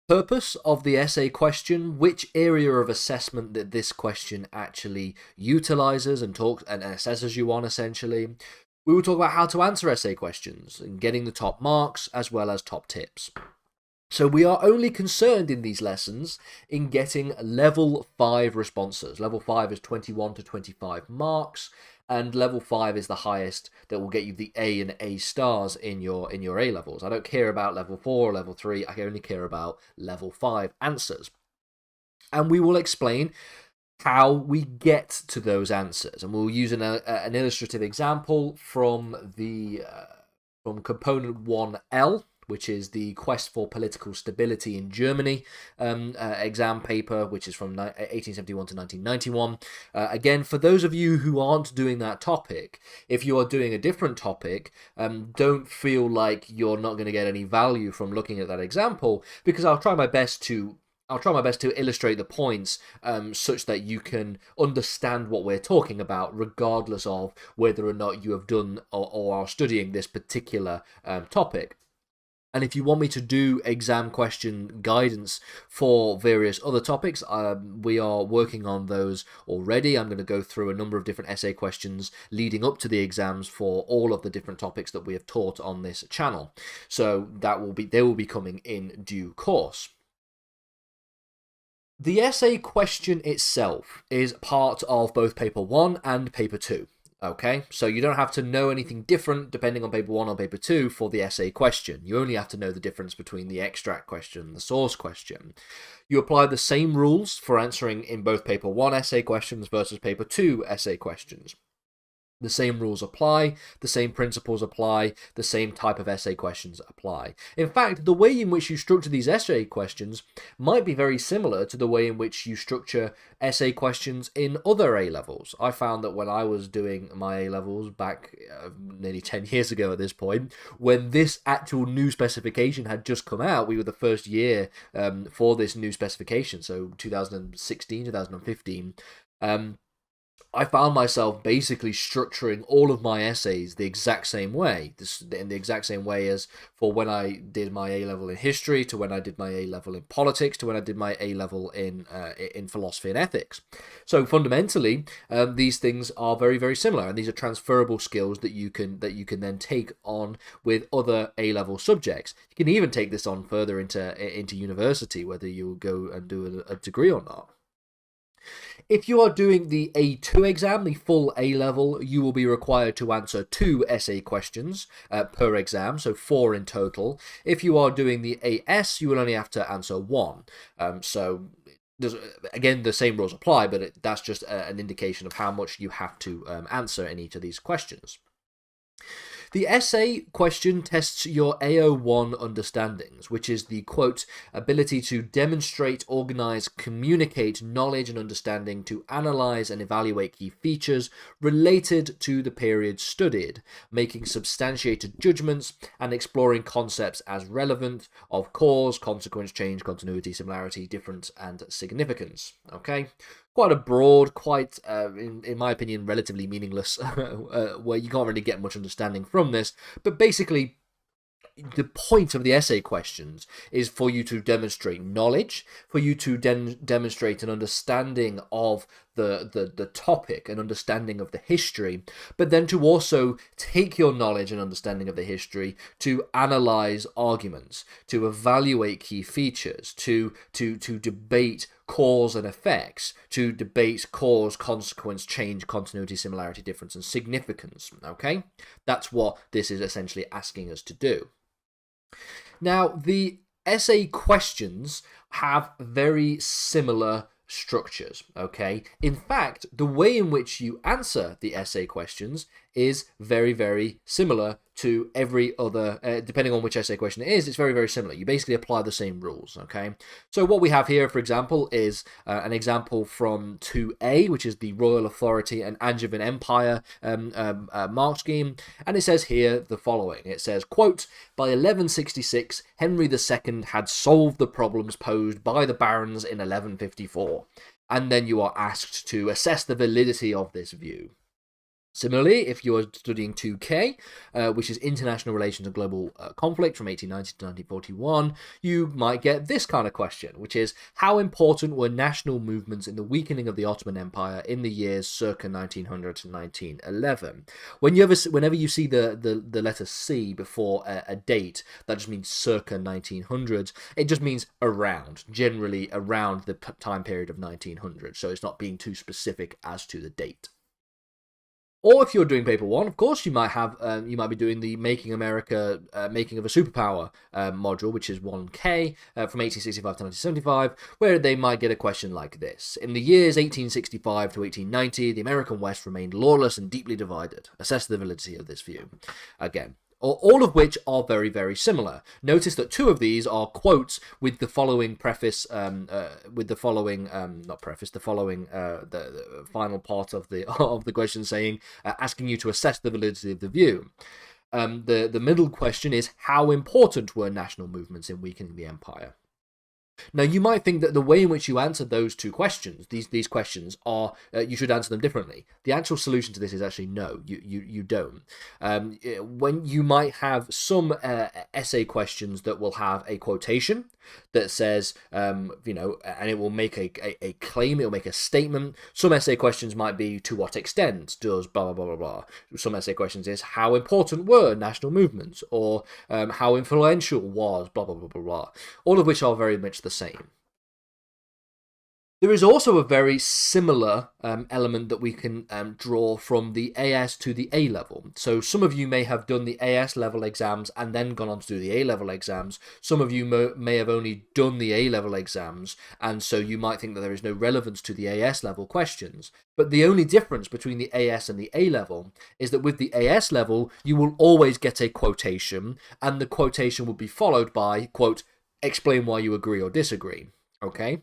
purpose of the essay question, which area of assessment that this question actually utilizes and assesses you on, essentially. We will talk about how to answer essay questions and getting the top marks as well as top tips. So we are only concerned in these lessons in getting level 5 responses. Level 5 is 21 to 25 marks, and level 5 is the highest that will get you the A and A stars in your A-levels. I don't care about level 4 or level 3, I only care about level 5 answers. And we will explain how we get to those answers, and we'll use an illustrative example from component 1L, which is the Quest for Political Stability in Germany exam paper, which is from 1871 to 1991. Again, for those of you who aren't doing that topic, if you are doing a different topic, don't feel like you're not going to get any value from looking at that example, because I'll try my best to illustrate the points such that you can understand what we're talking about, regardless of whether or not you have done or are studying this particular topic. And if you want me to do exam question guidance for various other topics, we are working on those already. I'm going to go through a number of different essay questions leading up to the exams for all of the different topics that we have taught on this channel. So they will be coming in due course. The essay question itself is part of both paper 1 and paper 2. Okay, so you don't have to know anything different depending on paper 1 or paper 2 for the essay question. You only have to know the difference between the extract question and the source question. You apply the same rules for answering in both paper 1 essay questions versus paper 2 essay questions. The same rules apply, the same principles apply, the same type of essay questions apply. In fact, the way in which you structure these essay questions might be very similar to the way in which you structure essay questions in other A-levels. I found that when I was doing my A-levels back nearly 10 years ago at this point, when this actual new specification had just come out, we were the first year for this new specification, so 2016, 2015, I found myself basically structuring all of my essays the exact same way, in the exact same way as for when I did my A-level in history, to when I did my A-level in politics, to when I did my A-level in philosophy and ethics. So fundamentally, these things are very, very similar, and these are transferable skills that you can then take on with other A-level subjects. You can even take this on further into university, whether you go and do a degree or not. If you are doing the A2 exam, the full A-level, you will be required to answer 2 essay questions per exam, so 4 in total. If you are doing the AS, you will only have to answer 1. So, again, the same rules apply, but that's just an indication of how much you have to answer in each of these questions. The essay question tests your AO1 understandings, which is the, quote, ability to demonstrate, organize, communicate knowledge and understanding, to analyze and evaluate key features related to the period studied, making substantiated judgments, and exploring concepts as relevant of cause, consequence, change, continuity, similarity, difference, and significance. Okay? Quite a broad, quite, in my opinion, relatively meaningless, where you can't really get much understanding from this. But basically, the point of the essay questions is for you to demonstrate knowledge, for you to demonstrate an understanding of the topic, an understanding of the history, but then to also take your knowledge and understanding of the history to analyze arguments, to evaluate key features, to debate cause and effects, to debate cause, consequence, change, continuity, similarity, difference, and significance. Okay? That's what this is essentially asking us to do. Now, the essay questions have very similar structures, okay? In fact, the way in which you answer the essay questions is very, very similar to every other, depending on which essay question it is, it's very, very similar. You basically apply the same rules, okay? So what we have here, for example, is an example from 2A, which is the Royal Authority and Angevin Empire mark scheme, and it says here the following. It says, quote, by 1166, Henry II had solved the problems posed by the barons in 1154, and then you are asked to assess the validity of this view. Similarly, if you are studying 2K, which is International Relations and Global Conflict from 1890 to 1941, you might get this kind of question, which is, how important were national movements in the weakening of the Ottoman Empire in the years circa 1900 to 1911? Whenever you see the letter C before a date, that just means circa 1900s. It just means around, generally around the time period of 1900, so it's not being too specific as to the date. Or if you're doing paper 1, of course, you might be doing the Making America, Making of a Superpower module, which is 1K from 1865 to 1975, where they might get a question like this. In the years 1865 to 1890, the American West remained lawless and deeply divided. Assess the validity of this view. Again, all of which are very, very similar. Notice that 2 of these are quotes with the following preface, the final part of the question saying, asking you to assess the validity of the view. The middle question is, how important were national movements in weakening the empire? Now, you might think that the way in which you answer those 2 questions, these questions, are you should answer them differently. The actual solution to this is actually no, you don't. When you might have some essay questions that will have a quotation that says, and it will make a claim, it will make a statement. Some essay questions might be, to what extent does blah, blah, blah, blah, blah. Some essay questions is, how important were national movements, or how influential was blah, blah, blah, blah, blah. All of which are very much the same. There is also a very similar element that we can draw from the AS to the A-level. So some of you may have done the AS level exams and then gone on to do the A-level exams. Some of you may have only done the A-level exams, and so you might think that there is no relevance to the AS level questions. But the only difference between the AS and the A-level is that with the AS level, you will always get a quotation, and the quotation will be followed by, quote, explain why you agree or disagree. Okay?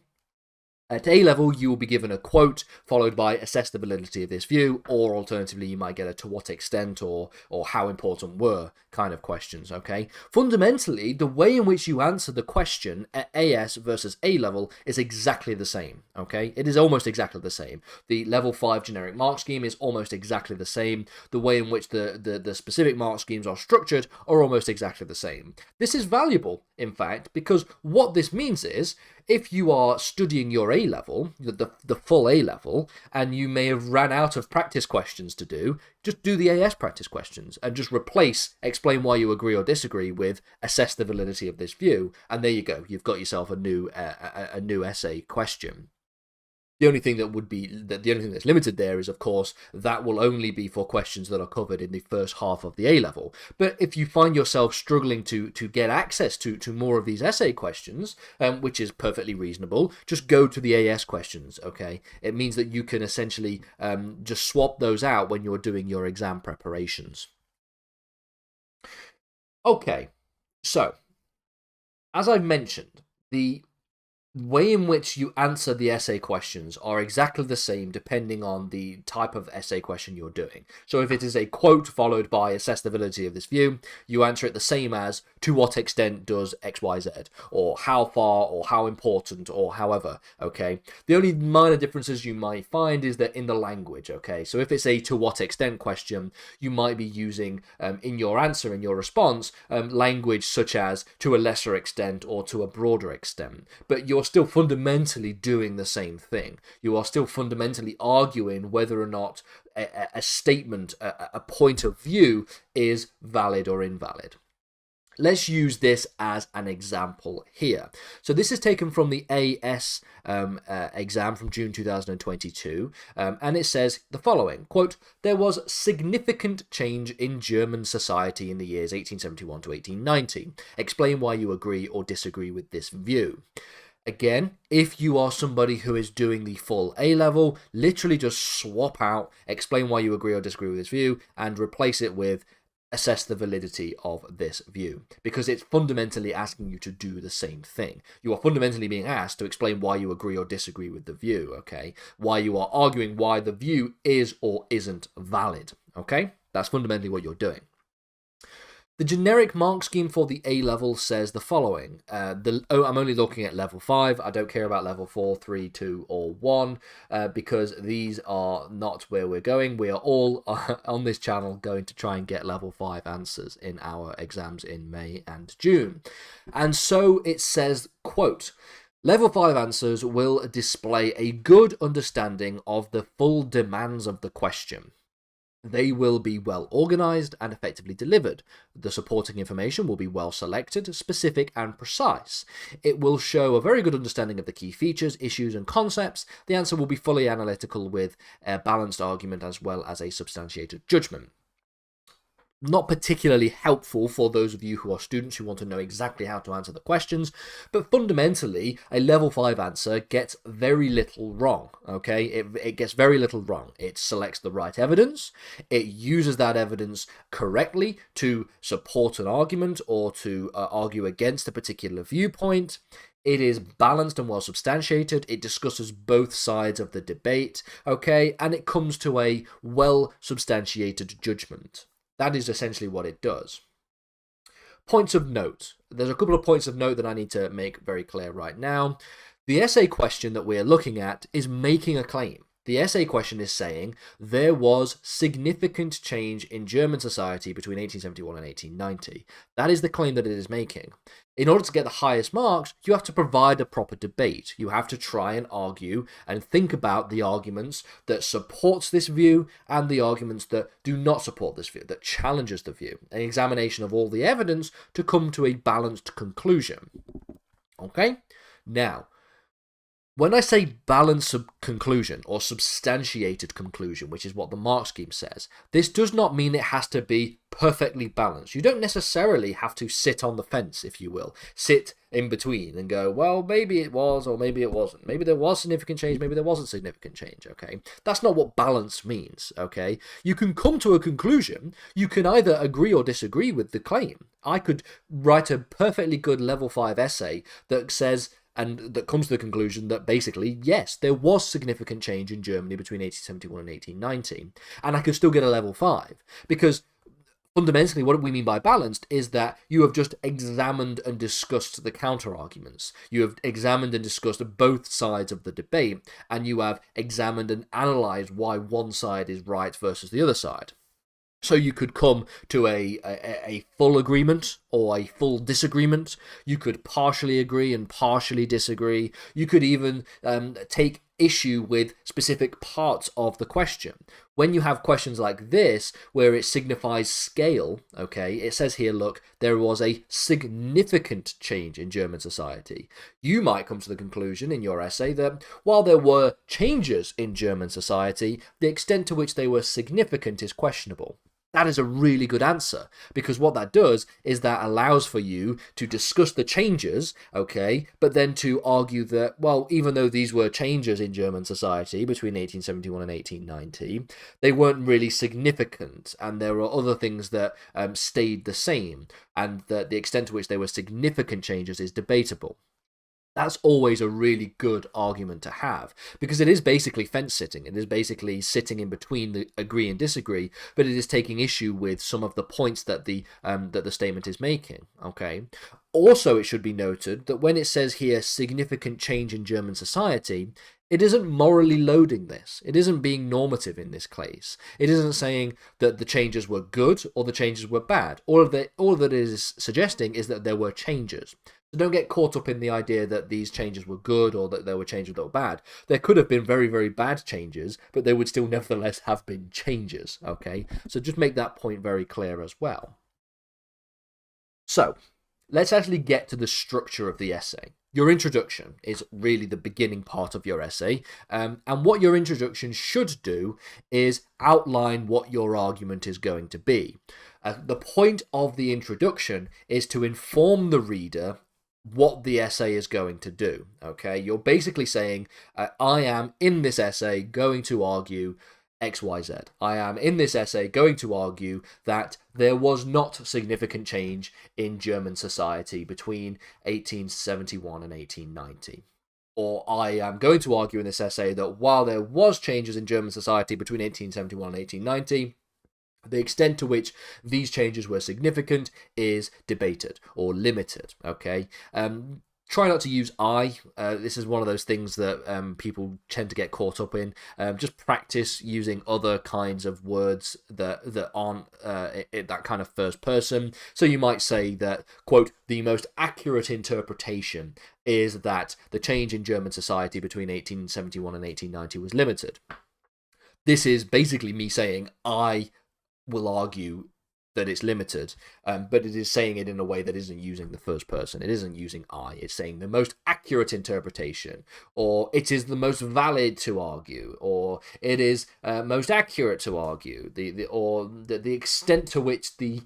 At A level, you will be given a quote followed by assess the validity of this view, or alternatively, you might get a to what extent or how important were kind of questions, okay? Fundamentally, the way in which you answer the question at AS versus A level is exactly the same, okay? It is almost exactly the same. The level 5 generic mark scheme is almost exactly the same. The way in which the specific mark schemes are structured are almost exactly the same. This is valuable, in fact, because what this means is, if you are studying your A level, the full A level, and you may have ran out of practice questions to do, just do the AS practice questions and just replace explain why you agree or disagree with assess the validity of this view, and there you go. You've got yourself a new essay question. The only thing that's limited there is, of course, that will only be for questions that are covered in the first half of the A level. But if you find yourself struggling to get access to more of these essay questions, which is perfectly reasonable, just go to the AS questions, okay? It means that you can essentially just swap those out when you're doing your exam preparations. Okay, so, as I've mentioned, the way in which you answer the essay questions are exactly the same depending on the type of essay question you're doing. So if it is a quote followed by assess the validity of this view, you answer it the same as to what extent does XYZ, or how far, or how important, or however, okay? The only minor differences you might find is that in the language, okay? So if it's a to what extent question, you might be using in your answer, in your response, language such as to a lesser extent or to a broader extent. But you're still fundamentally doing the same thing. You are still fundamentally arguing whether or not a statement, a point of view is valid or invalid. Let's use this as an example here. So this is taken from the AS exam from June 2022, and it says the following, quote, "There was significant change in German society in the years 1871 to 1890. Explain why you agree or disagree with this view." Again, if you are somebody who is doing the full A level, literally just swap out, explain why you agree or disagree with this view, and replace it with assess the validity of this view, because it's fundamentally asking you to do the same thing. You are fundamentally being asked to explain why you agree or disagree with the view, okay? Why you are arguing why the view is or isn't valid, okay? That's fundamentally what you're doing. The generic mark scheme for the A level says the following. I'm only looking at level 5. I don't care about level 4, 3, 2, or 1 because these are not where we're going. We are all on this channel going to try and get level 5 answers in our exams in May and June. And so it says, quote, "Level 5 answers will display a good understanding of the full demands of the question. They will be well organized and effectively delivered. The supporting information will be well selected, specific, and precise. It will show a very good understanding of the key features, issues, and concepts. The answer will be fully analytical with a balanced argument as well as a substantiated judgment." Not particularly helpful for those of you who are students who want to know exactly how to answer the questions, but fundamentally, a level 5 answer gets very little wrong, okay? It gets very little wrong. It selects the right evidence, it uses that evidence correctly to support an argument or to argue against a particular viewpoint. It is balanced and well substantiated. It discusses both sides of the debate, okay? And it comes to a well substantiated judgment. That is essentially what it does. Points of note. There's a couple of points of note that I need to make very clear right now. The essay question that we're looking at is making a claim. The essay question is saying there was significant change in German society between 1871 and 1890. That is the claim that it is making. In order to get the highest marks, you have to provide a proper debate. You have to try and argue and think about the arguments that supports this view and the arguments that do not support this view, that challenges the view. An examination of all the evidence to come to a balanced conclusion. Okay? Now, when I say balanced conclusion or substantiated conclusion, which is what the mark scheme says, this does not mean it has to be perfectly balanced. You don't necessarily have to sit on the fence, if you will. Sit in between and go, well, maybe it was or maybe it wasn't. Maybe there was significant change, maybe there wasn't significant change, okay? That's not what balance means, okay? You can come to a conclusion. You can either agree or disagree with the claim. I could write a perfectly good level 5 essay that says and that comes to the conclusion that basically, yes, there was significant change in Germany between 1871 and 1890, and I could still get a level 5, because fundamentally, what we mean by balanced is that you have just examined and discussed the counter-arguments. You have examined and discussed both sides of the debate, and you have examined and analysed why one side is right versus the other side. So you could come to a full agreement or a full disagreement. You could partially agree and partially disagree. You could even take issue with specific parts of the question. When you have questions like this, where it signifies scale, okay, it says here, look, there was a significant change in German society. You might come to the conclusion in your essay that while there were changes in German society, the extent to which they were significant is questionable. That is a really good answer, because what that does is that allows for you to discuss the changes, okay, but then to argue that, well, even though these were changes in German society between 1871 and 1890, they weren't really significant, and there were other things that stayed the same, and that the extent to which they were significant changes is debatable. That's always a really good argument to have, because it is basically fence sitting. It is basically sitting in between the agree and disagree, but it is taking issue with some of the points that the statement is making. Okay. Also, it should be noted that when it says here significant change in German society, it isn't morally loading this. It isn't being normative in this case. It isn't saying that the changes were good or the changes were bad. All that it is suggesting is that there were changes. So don't get caught up in the idea that these changes were good or that there were changes that were bad. There could have been very, very bad changes, but there would still nevertheless have been changes, okay? So just make that point very clear as well. So let's actually get to the structure of the essay. Your introduction is really the beginning part of your essay, and what your introduction should do is outline what your argument is going to be. The point of the introduction is to inform the reader what the essay is going to do, okay? You're basically saying, I am in this essay going to argue XYZ. I am in this essay going to argue that there was not significant change in German society between 1871 and 1890. Or I am going to argue in this essay that while there was changes in German society between 1871 and 1890, the extent to which these changes were significant is debated or limited, okay? Try not to use I. This is one of those things that people tend to get caught up in. Just practice using other kinds of words that aren't that kind of first person. So you might say that, quote, the most accurate interpretation is that the change in German society between 1871 and 1890 was limited. This is basically me saying I will argue that it's limited, but it is saying it in a way that isn't using the first person. It isn't using I. It's saying the most accurate interpretation, or it is the most valid to argue, or it is most accurate to argue. The extent to which the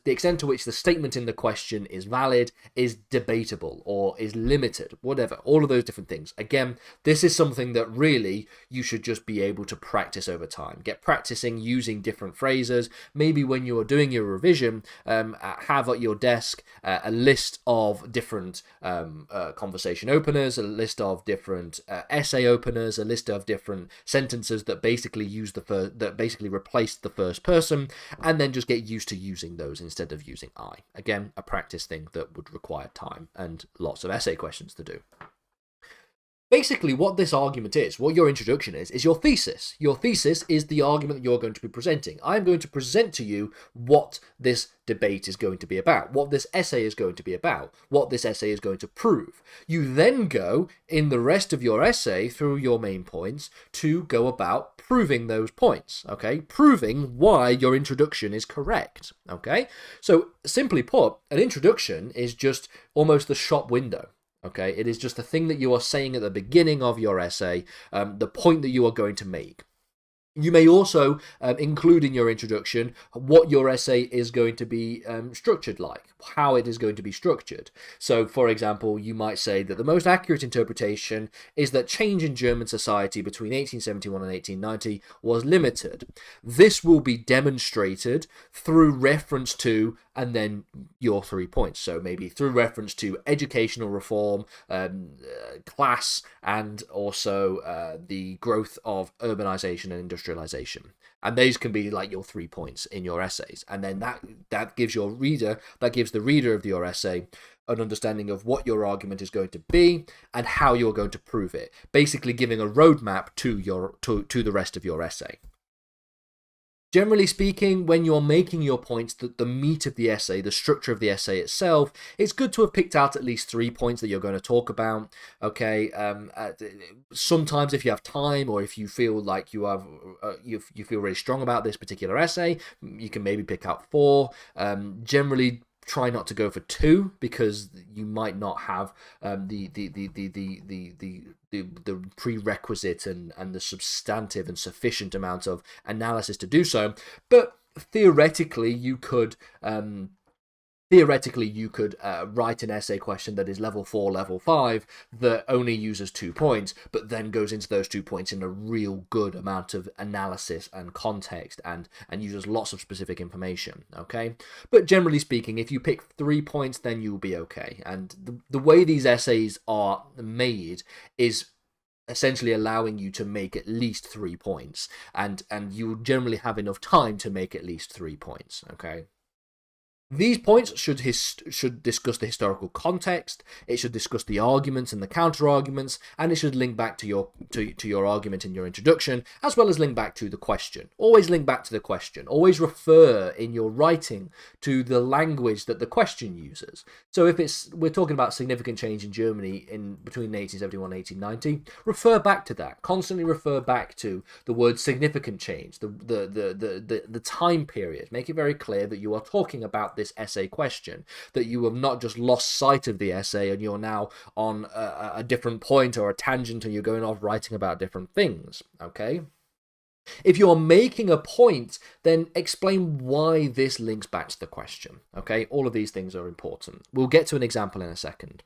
extent to which the statement in the question is valid is debatable or is limited. Whatever. All of those different things. Again, this is something that really you should just be able to practice over time. Get practicing using different phrases. Maybe when you're doing your revision, have at your desk a list of different conversation openers, a list of different essay openers, a list of different sentences that basically replace the first person, and then just get used to using those instead of using I. Again, a practice thing that would require time and lots of essay questions to do. Basically, what this argument is, what your introduction is your thesis. Your thesis is the argument that you're going to be presenting. I'm going to present to you what this debate is going to be about, what this essay is going to be about, what this essay is going to prove. You then go, in the rest of your essay, through your main points, to go about proving those points, okay? Proving why your introduction is correct, okay? So, simply put, an introduction is just almost the shop window. Okay, it is just the thing that you are saying at the beginning of your essay, the point that you are going to make. You may also include in your introduction what your essay is going to be structured like, how it is going to be structured. So, for example, you might say that the most accurate interpretation is that change in German society between 1871 and 1890 was limited. This will be demonstrated through reference to, and then your 3 points. So maybe through reference to educational reform, class, and also the growth of urbanization and industrialization. And these can be like your 3 points in your essays. And then that gives the reader of your essay an understanding of what your argument is going to be and how you're going to prove it. Basically giving a roadmap to the rest of your essay. Generally speaking, when you're making your points, the meat of the essay, the structure of the essay itself, it's good to have picked out at least 3 points that you're going to talk about. Okay, sometimes if you have time, or if you feel like you feel really strong about this particular essay, you can maybe pick out 4. Generally, try not to go for 2 because you might not have the prerequisite and the substantive and sufficient amount of analysis to do so. But theoretically, you could write an essay question that is level 4, level 5, that only uses 2 points, but then goes into those 2 points in a real good amount of analysis and context and uses lots of specific information, okay? But generally speaking, if you pick 3 points, then you'll be okay. And the way these essays are made is essentially allowing you to make at least 3 points, and you generally have enough time to make at least 3 points, okay? These points should discuss the historical context, it should discuss the arguments and the counter-arguments, and it should link back to your argument in your introduction, as well as link back to the question. Always link back to the question. Always refer in your writing to the language that the question uses. So if we're talking about significant change in Germany between 1871 and 1890, refer back to that. Constantly refer back to the word significant change, the time period. Make it very clear that you are talking about this essay question, that you have not just lost sight of the essay and you're now on a different point or a tangent and you're going off writing about different things, okay? If you're making a point, then explain why this links back to the question, okay? All of these things are important. We'll get to an example in a second.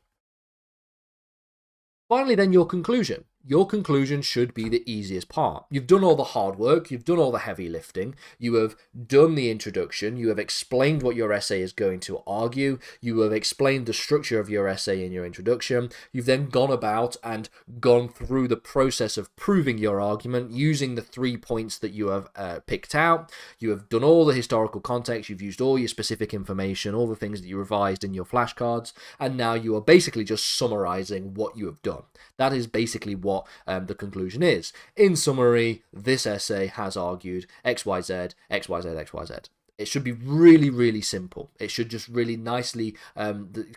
Finally, then, your conclusion. Your conclusion should be the easiest part. You've done all the hard work, you've done all the heavy lifting, you have done the introduction, you have explained what your essay is going to argue, you have explained the structure of your essay in your introduction, you've then gone about and gone through the process of proving your argument using the 3 points that you have picked out. You have done all the historical context, you've used all your specific information, all the things that you revised in your flashcards, and now you are basically just summarizing what you have done. That is basically what the conclusion is. In summary, this essay has argued XYZ, XYZ, XYZ. It should be really, really simple. It should just really nicely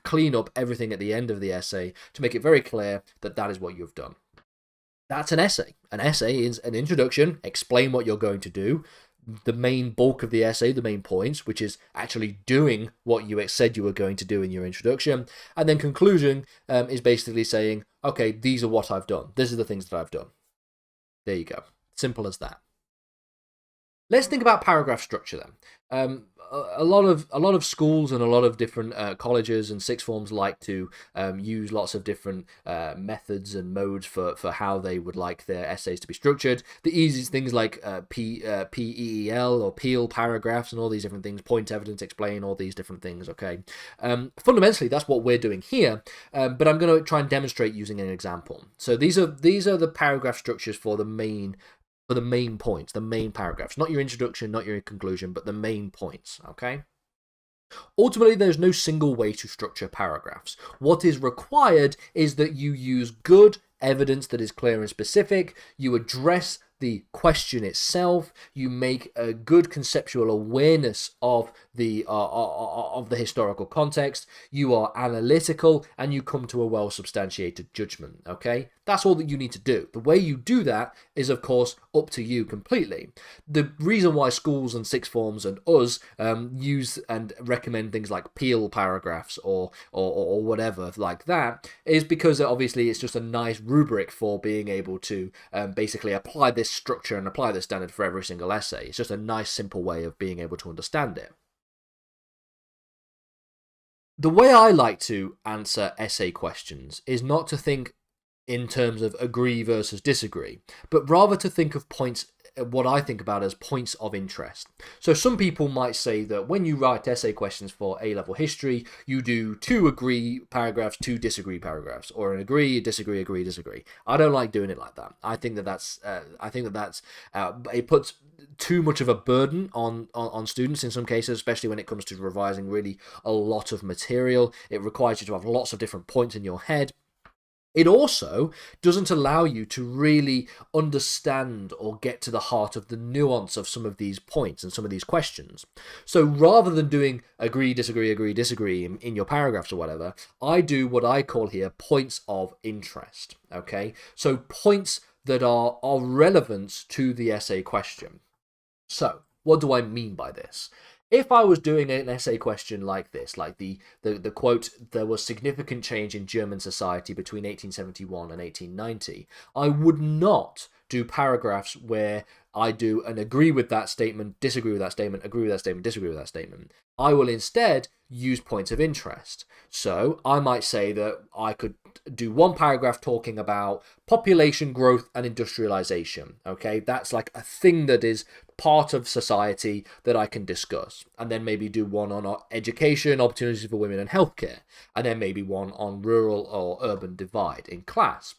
clean up everything at the end of the essay to make it very clear that that is what you've done. That's an essay. An essay is an introduction, explain what you're going to do, the main bulk of the essay, the main points, which is actually doing what you said you were going to do in your introduction, and then conclusion is basically saying, okay, these are what I've done. These are the things that I've done. There you go. Simple as that. Let's think about paragraph structure then. A lot of schools and a lot of different colleges and sixth forms like to use lots of different methods and modes for how they would like their essays to be structured. The easiest things like PEEL or Peel paragraphs and all these different things, point, evidence, explain, all these different things, okay? Fundamentally, that's what we're doing here, but I'm going to try and demonstrate using an example. So these are the paragraph structures for the main points, the main paragraphs, not your introduction, not your conclusion, but the main points, okay? Ultimately, there's no single way to structure paragraphs. What is required is that you use good evidence that is clear and specific, you address the question itself, you make a good conceptual awareness of the historical context, you are analytical, and you come to a well-substantiated judgment, okay? That's all that you need to do. The way you do that is, of course, up to you completely. The reason why schools and sixth forms and us use and recommend things like Peel paragraphs or whatever like that is because obviously it's just a nice rubric for being able to basically apply this structure and apply this standard for every single essay. It's just a nice, simple way of being able to understand it. The way I like to answer essay questions is not to think in terms of agree versus disagree, but rather to think of points, what I think about as points of interest. So some people might say that when you write essay questions for A-level history, you do 2 agree paragraphs, 2 disagree paragraphs, or an agree, disagree, agree, disagree. I don't like doing it like that. I think that's it puts too much of a burden on students in some cases, especially when it comes to revising really a lot of material. It requires you to have lots of different points in your head. It also doesn't allow you to really understand or get to the heart of the nuance of some of these points and some of these questions. So rather than doing agree, disagree in your paragraphs or whatever, I do what I call here points of interest. Okay, so points that are relevant to the essay question. So what do I mean by this? If I was doing an essay question like this, like the quote, there was significant change in German society between 1871 and 1890, I would not do paragraphs where I do an agree with that statement, disagree with that statement, agree with that statement, disagree with that statement. I will instead use points of interest. So I might say that I could do one paragraph talking about population growth and industrialization. Okay, that's like a thing that is part of society that I can discuss. And then maybe do one on education, opportunities for women and healthcare. And then maybe one on rural or urban divide in class.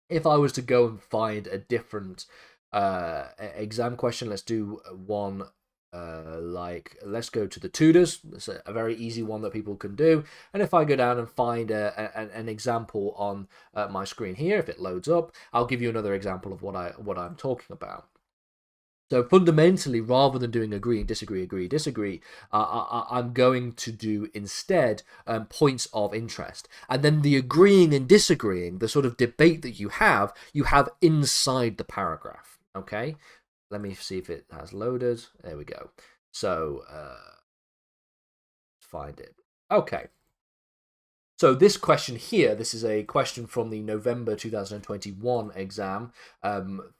If I was to go and find a different exam question, let's do one let's go to the Tudors. It's a very easy one that people can do. And if I go down and find an example on my screen here, if it loads up, I'll give you another example of what I'm talking about. So fundamentally, rather than doing agree, disagree, I'm going to do instead points of interest. And then the agreeing and disagreeing, the sort of debate that you have inside the paragraph. Okay? Let me see if it has loaded. There we go. So, find it. Okay. So this question here, this is a question from the November 2021 exam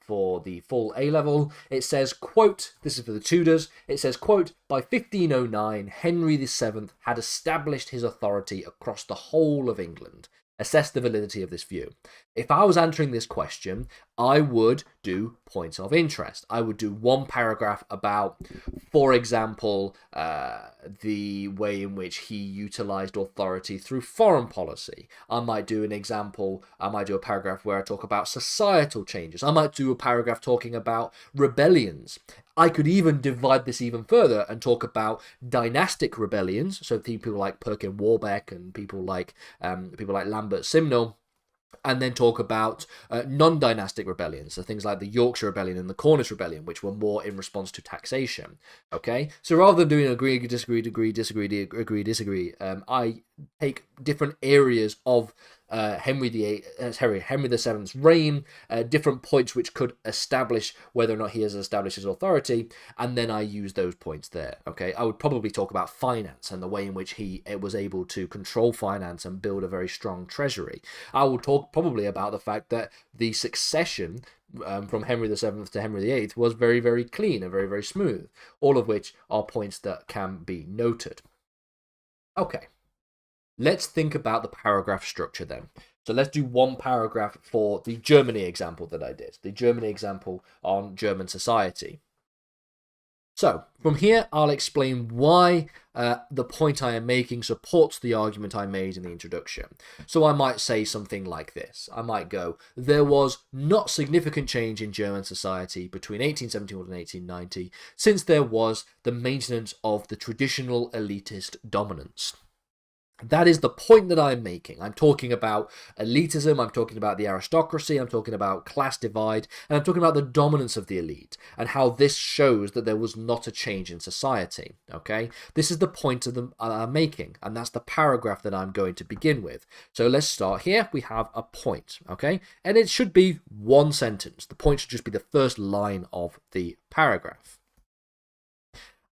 for the full A-level. It says, quote, this is for the Tudors, it says, quote, by 1509, Henry VII had established his authority across the whole of England. Assess the validity of this view. If I was answering this question, I would do points of interest. I would do one paragraph about, for example, the way in which he utilized authority through foreign policy. I might do a paragraph where I talk about societal changes. I might do a paragraph talking about rebellions. I could even divide this even further and talk about dynastic rebellions. So people like Perkin Warbeck and people like Lambert Simnel. And then talk about non-dynastic rebellions, so things like the Yorkshire Rebellion and the Cornish Rebellion, which were more in response to taxation. Okay, so rather than doing agree, disagree, I take different areas of Henry VII's reign, different points which could establish whether or not he has established his authority, and then I use those points there. Okay, I would probably talk about finance and the way in which he was able to control finance and build a very strong treasury. I would talk probably about the fact that the succession from Henry VII to Henry VIII was very, very clean and very, very smooth, all of which are points that can be noted. Okay. Let's think about the paragraph structure then. So let's do one paragraph for the Germany example that I did, the Germany example on German society. So from here, I'll explain why the point I am making supports the argument I made in the introduction. So I might say something like this. I might go, there was not significant change in German society between 1871 and 1890, since there was the maintenance of the traditional elitist dominance. That is the point that I'm making. I'm talking about elitism, I'm talking about the aristocracy, I'm talking about class divide, and I'm talking about the dominance of the elite, and how this shows that there was not a change in society, okay? This is the point I'm making, and that's the paragraph that I'm going to begin with. So let's start here. We have a point, okay? And it should be one sentence. The point should just be the first line of the paragraph.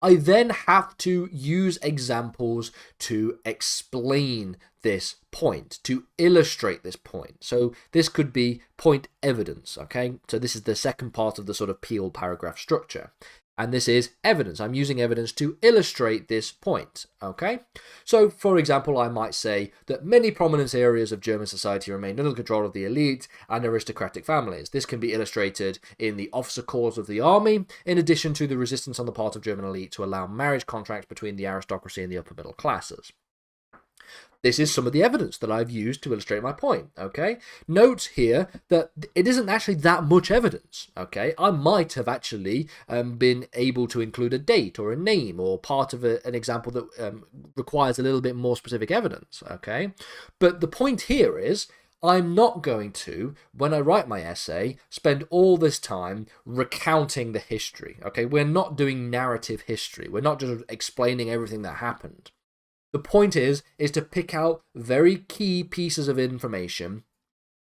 I then have to use examples to explain this point, to illustrate this point. So this could be point evidence, okay? So this is the second part of the sort of Peel paragraph structure. And this is evidence. I'm using evidence to illustrate this point, okay? So, for example, I might say that many prominent areas of German society remained under the control of the elite and aristocratic families. This can be illustrated in the officer corps of the army, in addition to the resistance on the part of German elite to allow marriage contracts between the aristocracy and the upper middle classes. This is some of the evidence that I've used to illustrate my point, okay? Note here that it isn't actually that much evidence, okay? I might have actually been able to include a date or a name or part of an example that requires a little bit more specific evidence, okay? But the point here is, I'm not going to, when I write my essay, spend all this time recounting the history, okay? We're not doing narrative history. We're not just explaining everything that happened. The point is to pick out very key pieces of information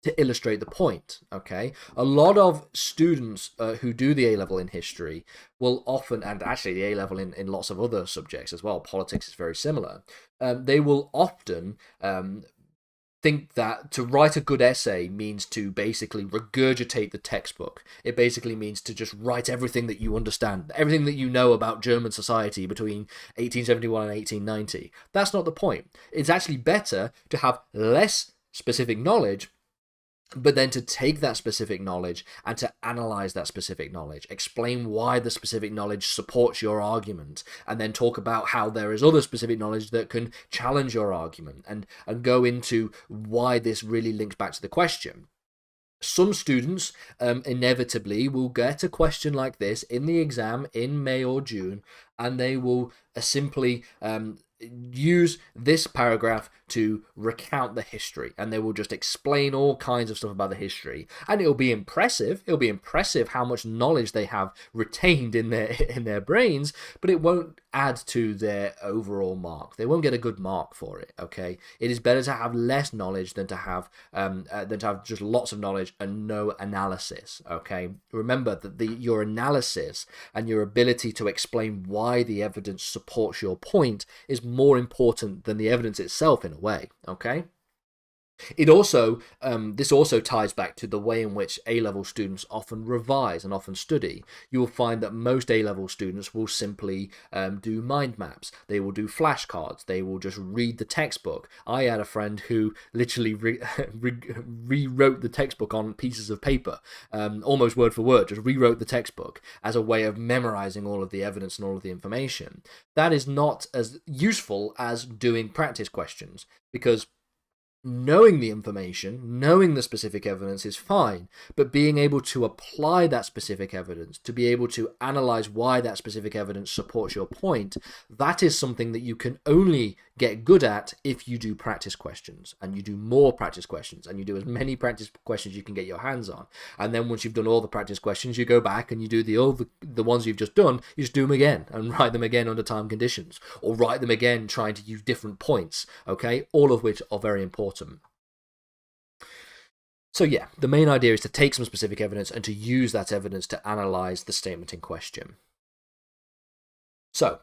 to illustrate the point, okay? A lot of students who do the A-level in history will often, and actually the A-level in lots of other subjects as well, politics is very similar, they will often think that to write a good essay means to basically regurgitate the textbook. It basically means to just write everything that you understand, everything that you know about German society between 1871 and 1890. That's not the point. It's actually better to have less specific knowledge, but then to take that specific knowledge and to analyze that specific knowledge, explain why the specific knowledge supports your argument, and then talk about how there is other specific knowledge that can challenge your argument, and go into why this really links back to the question. Some students inevitably will get a question like this in the exam in May or June, and they will simply use this paragraph to recount the history, and they will just explain all kinds of stuff about the history, and it'll be impressive. It'll be impressive how much knowledge they have retained in their brains, but it won't add to their overall mark. They won't get a good mark for it, okay? It is better to have less knowledge than to have just lots of knowledge and no analysis, okay? Remember that your analysis and your ability to explain why the evidence supports your point is more important than the evidence itself in a way, okay? It also, this also ties back to the way in which A-level students often revise and often study. You will find that most A-level students will simply do mind maps. They will do flashcards. They will just read the textbook. I had a friend who literally rewrote the textbook on pieces of paper, almost word for word, just rewrote the textbook as a way of memorizing all of the evidence and all of the information. That is not as useful as doing practice questions, because knowing the information, knowing the specific evidence is fine, but being able to apply that specific evidence, to be able to analyze why that specific evidence supports your point, that is something that you can only get good at if you do practice questions, and you do more practice questions, and you do as many practice questions you can get your hands on. And then once you've done all the practice questions, you go back and you do the ones you've just done, you just do them again and write them again under time conditions, or write them again trying to use different points, okay? All of which are very important. So yeah, the main idea is to take some specific evidence and to use that evidence to analyze the statement in question. So,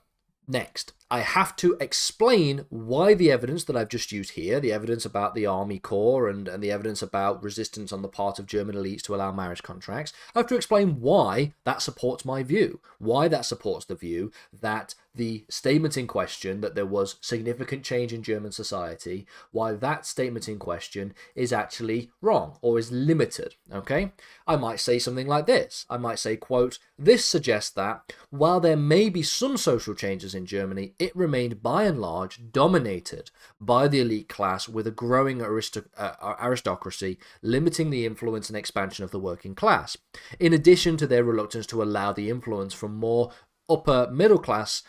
next, I have to explain why the evidence that I've just used here, the evidence about the army corps and the evidence about resistance on the part of German elites to allow marriage contracts, I have to explain why that supports my view, why that supports the view that the statement in question, that there was significant change in German society, why that statement in question is actually wrong or is limited, okay? I might say something like this. I might say, quote, "This suggests that, while there may be some social changes in Germany, it remained by and large dominated by the elite class with a growing aristocracy, limiting the influence and expansion of the working class, in addition to their reluctance to allow the influence from more upper middle classes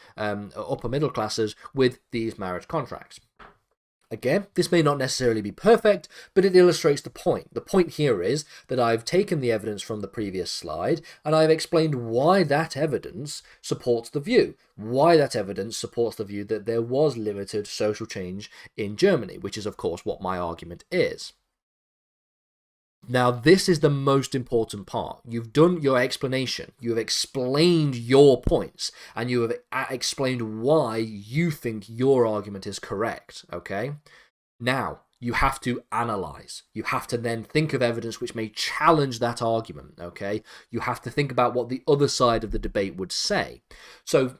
with these marriage contracts." Again, this may not necessarily be perfect, but it illustrates the point. The point here is that I've taken the evidence from the previous slide and I've explained why that evidence supports the view, why that evidence supports the view that there was limited social change in Germany, which is of course what my argument is. Now, this is the most important part. You've done your explanation. You have explained your points, and you have explained why you think your argument is correct, okay? Now, you have to analyze. You have to then think of evidence which may challenge that argument, okay? You have to think about what the other side of the debate would say. So,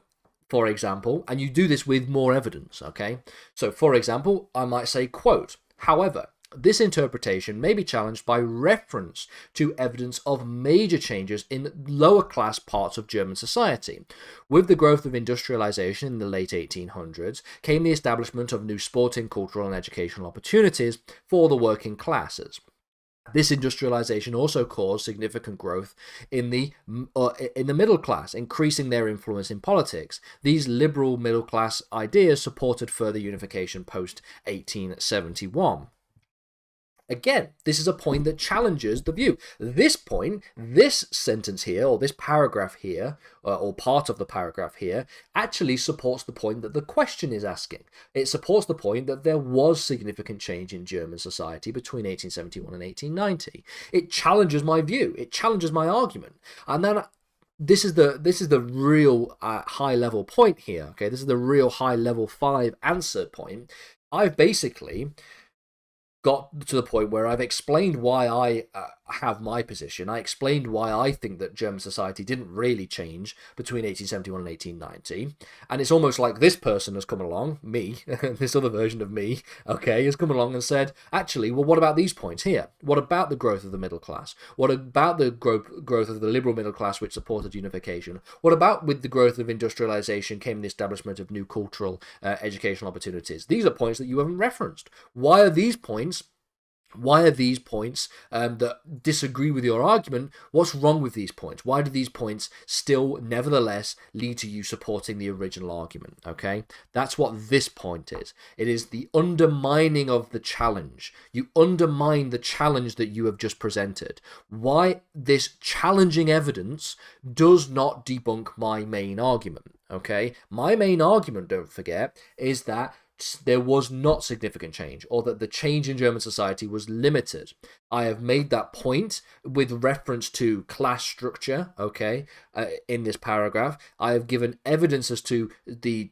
for example, and you do this with more evidence, okay? So, for example, I might say, quote, however, this interpretation may be challenged by reference to evidence of major changes in lower class parts of German society. With the growth of industrialization in the late 1800s came the establishment of new sporting, cultural and educational opportunities for the working classes. This industrialization also caused significant growth in the middle class, increasing their influence in politics. These liberal middle class ideas supported further unification post 1871. Again, this is a point that challenges the view. This point, this sentence here, or this paragraph here, or part of the paragraph here, actually supports the point that the question is asking. It supports the point that there was significant change in German society between 1871 and 1890. It challenges my view. It challenges my argument. And then this is the real high level point here. Okay, this is the real high level 5 answer point. I've basically got to the point where I've explained why I have my position. I explained why I think that German society didn't really change between 1871 and 1890. And it's almost like this person has come along, me, this other version of me, okay, has come along and said, actually, well, what about these points here? What about the growth of the middle class? What about the growth of the liberal middle class, which supported unification? What about with the growth of industrialization came the establishment of new cultural educational opportunities? These are points that you haven't referenced. Why are these points that disagree with your argument? What's wrong with these points? Why do these points still nevertheless lead to you supporting the original argument? Okay, that's what this point is. It is the undermining of the challenge. You undermine the challenge that you have just presented. Why this challenging evidence does not debunk my main argument. Okay, my main argument, don't forget, is that there was not significant change, or that the change in German society was limited. I have made that point with reference to class structure, okay, in this paragraph. I have given evidence as to the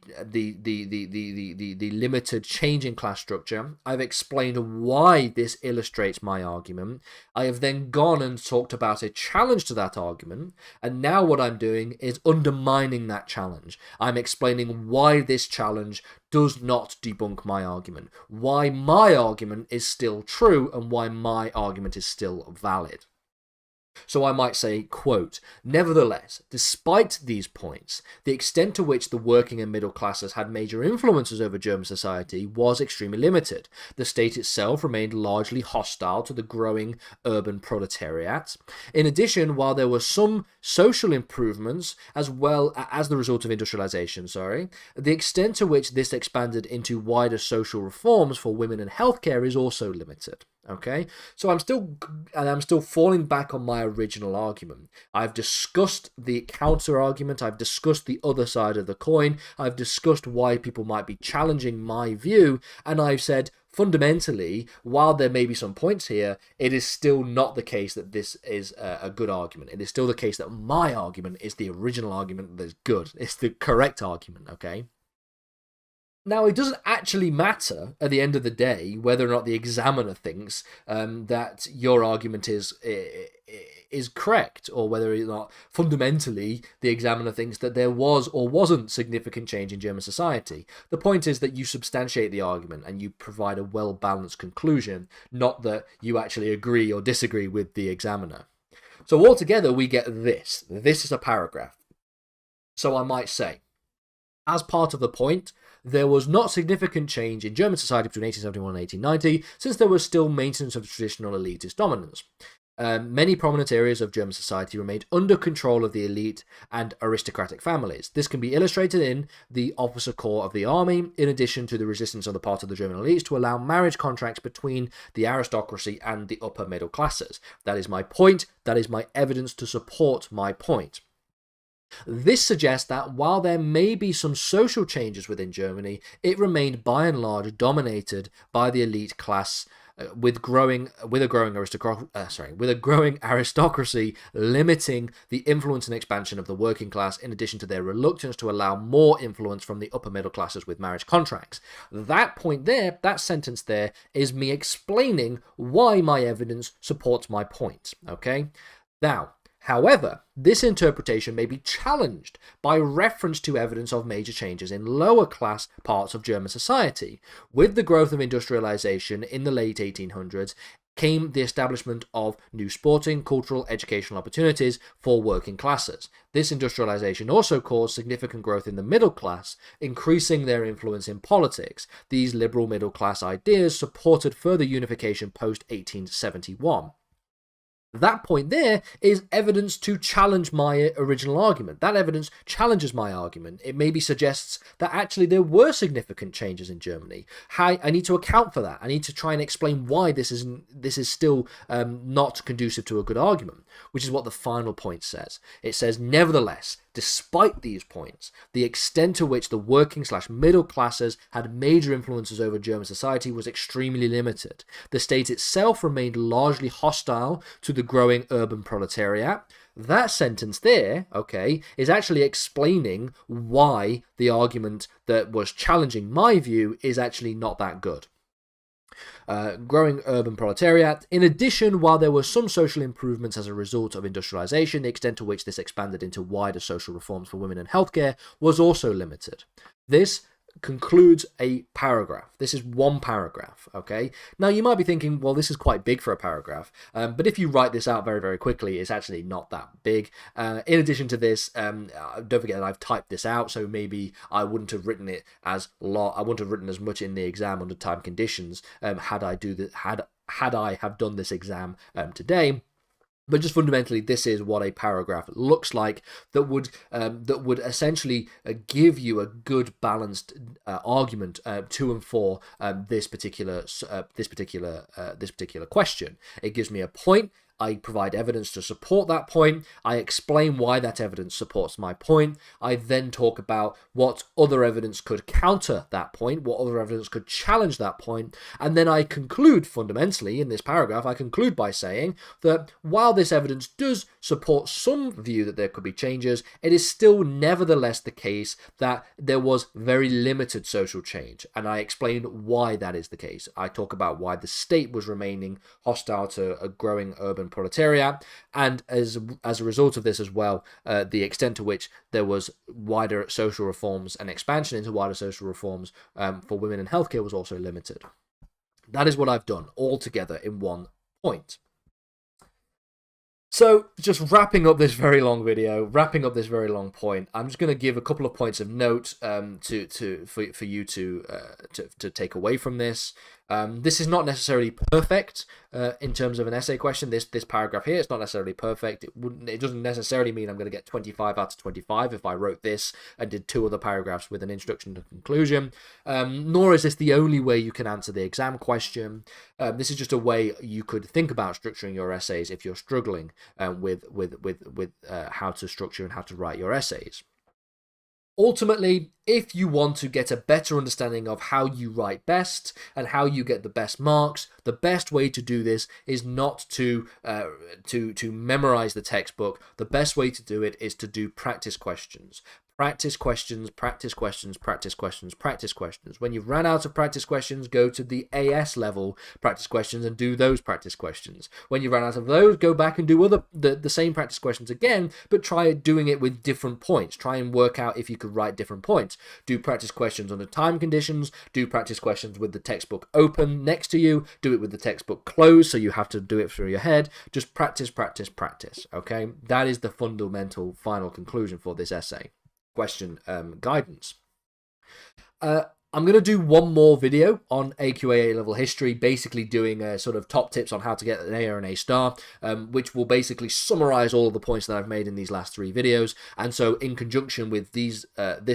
limited change in class structure. I've explained why this illustrates my argument. I have then gone and talked about a challenge to that argument, and now what I'm doing is undermining that challenge. I'm explaining why this challenge does not debunk my argument, why my argument is still true, and why my argument is still valid. So I might say, quote, nevertheless, despite these points, the extent to which the working and middle classes had major influences over German society was extremely limited. The state itself remained largely hostile to the growing urban proletariat. In addition, while there were some social improvements as well as the result of industrialization, the extent to which this expanded into wider social reforms for women and healthcare is also limited. Okay, so I'm still falling back on my original argument. I've discussed the counter argument. I've discussed the other side of the coin. I've discussed why people might be challenging my view, and I've said fundamentally, while there may be some points here, it is still not the case that this is a good argument. It is still the case that my argument is the original argument that is good. It's the correct argument. Okay. Now, it doesn't actually matter at the end of the day whether or not the examiner thinks that your argument is correct, or whether or not fundamentally the examiner thinks that there was or wasn't significant change in German society. The point is that you substantiate the argument and you provide a well-balanced conclusion, not that you actually agree or disagree with the examiner. So altogether, we get this. This is a paragraph. So I might say, as part of the point, there was not significant change in German society between 1871 and 1890, since there was still maintenance of traditional elitist dominance. many prominent areas of German society remained under control of the elite and aristocratic families. This can be illustrated in the officer corps of the army, in addition to the resistance on the part of the German elites to allow marriage contracts between the aristocracy and the upper middle classes. That is my point. That is my evidence to support my point. This suggests that while there may be some social changes within Germany, it remained by and large dominated by the elite class, with a growing aristocracy limiting the influence and expansion of the working class, in addition to their reluctance to allow more influence from the upper middle classes with marriage contracts. That point there, that sentence there, is me explaining why my evidence supports my point. Okay? Now, however, this interpretation may be challenged by reference to evidence of major changes in lower class parts of German society. With the growth of industrialization in the late 1800s came the establishment of new sporting, cultural, educational opportunities for working classes. This industrialization also caused significant growth in the middle class, increasing their influence in politics. These liberal middle class ideas supported further unification post-1871. That point there is evidence to challenge my original argument. That evidence challenges my argument. It maybe suggests that actually there were significant changes in Germany. I need to account for that. I need to try and explain why this is still not conducive to a good argument, which is what the final point says. It says, nevertheless, despite these points, the extent to which the working/middle classes had major influences over German society was extremely limited. The state itself remained largely hostile to the growing urban proletariat. That sentence there, okay, is actually explaining why the argument that was challenging my view is actually not that good. Growing urban proletariat. In addition, while there were some social improvements as a result of industrialization, the extent to which this expanded into wider social reforms for women and healthcare was also limited. This concludes a paragraph. This is one paragraph, okay? Now, you might be thinking, well, this is quite big for a paragraph, but if you write this out very, very quickly, it's actually not that big. In addition to this, don't forget that I've typed this out, so maybe I wouldn't have written it as I wouldn't have written as much in the exam under time conditions had I have done this exam today. But just fundamentally, this is what a paragraph looks like that would essentially give you a good balanced argument to and for this particular question. It gives me a point. I provide evidence to support that point. I explain why that evidence supports my point. I then talk about what other evidence could counter that point, what other evidence could challenge that point, and then I conclude fundamentally in this paragraph, I conclude by saying that while this evidence does support some view that there could be changes, it is still nevertheless the case that there was very limited social change, and I explain why that is the case. I talk about why the state was remaining hostile to a growing urban proletariat, and as a result of this as well, the extent to which there was wider social reforms and expansion into wider social reforms for women in healthcare was also limited. That is what I've done all together in one point. So, just wrapping up this very long video, wrapping up this very long point, I'm just going to give a couple of points of note for you to take away from this. This is not necessarily perfect in terms of an essay question. This paragraph here, it's not necessarily perfect. It doesn't necessarily mean I'm going to get 25 out of 25 if I wrote this and did two other paragraphs with an introduction to conclusion. Nor is this the only way you can answer the exam question. This is just a way you could think about structuring your essays if you're struggling with how to structure and how to write your essays. Ultimately, if you want to get a better understanding of how you write best and how you get the best marks, the best way to do this is not to memorize the textbook. The best way to do it is to do practice questions. Practice questions, practice questions, practice questions, practice questions. When you've run out of practice questions, go to the AS level practice questions and do those practice questions. When you run out of those, go back and do the same practice questions again, but try doing it with different points. Try and work out if you could write different points. Do practice questions under time conditions. Do practice questions with the textbook open next to you. Do it with the textbook closed, so you have to do it through your head. Just practice, practice, practice. Okay? That is the fundamental final conclusion for this essay. Question guidance. I'm going to do one more video on AQA A-level history, basically doing a sort of top tips on how to get an A or an A star, which will basically summarize all of the points that I've made in these last 3 videos. And so in conjunction with this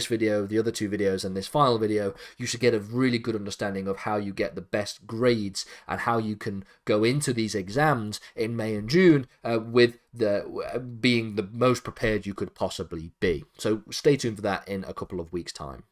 video, the other 2 videos, and this final video, you should get a really good understanding of how you get the best grades and how you can go into these exams in May and June with being the most prepared you could possibly be. So stay tuned for that in a couple of weeks' time.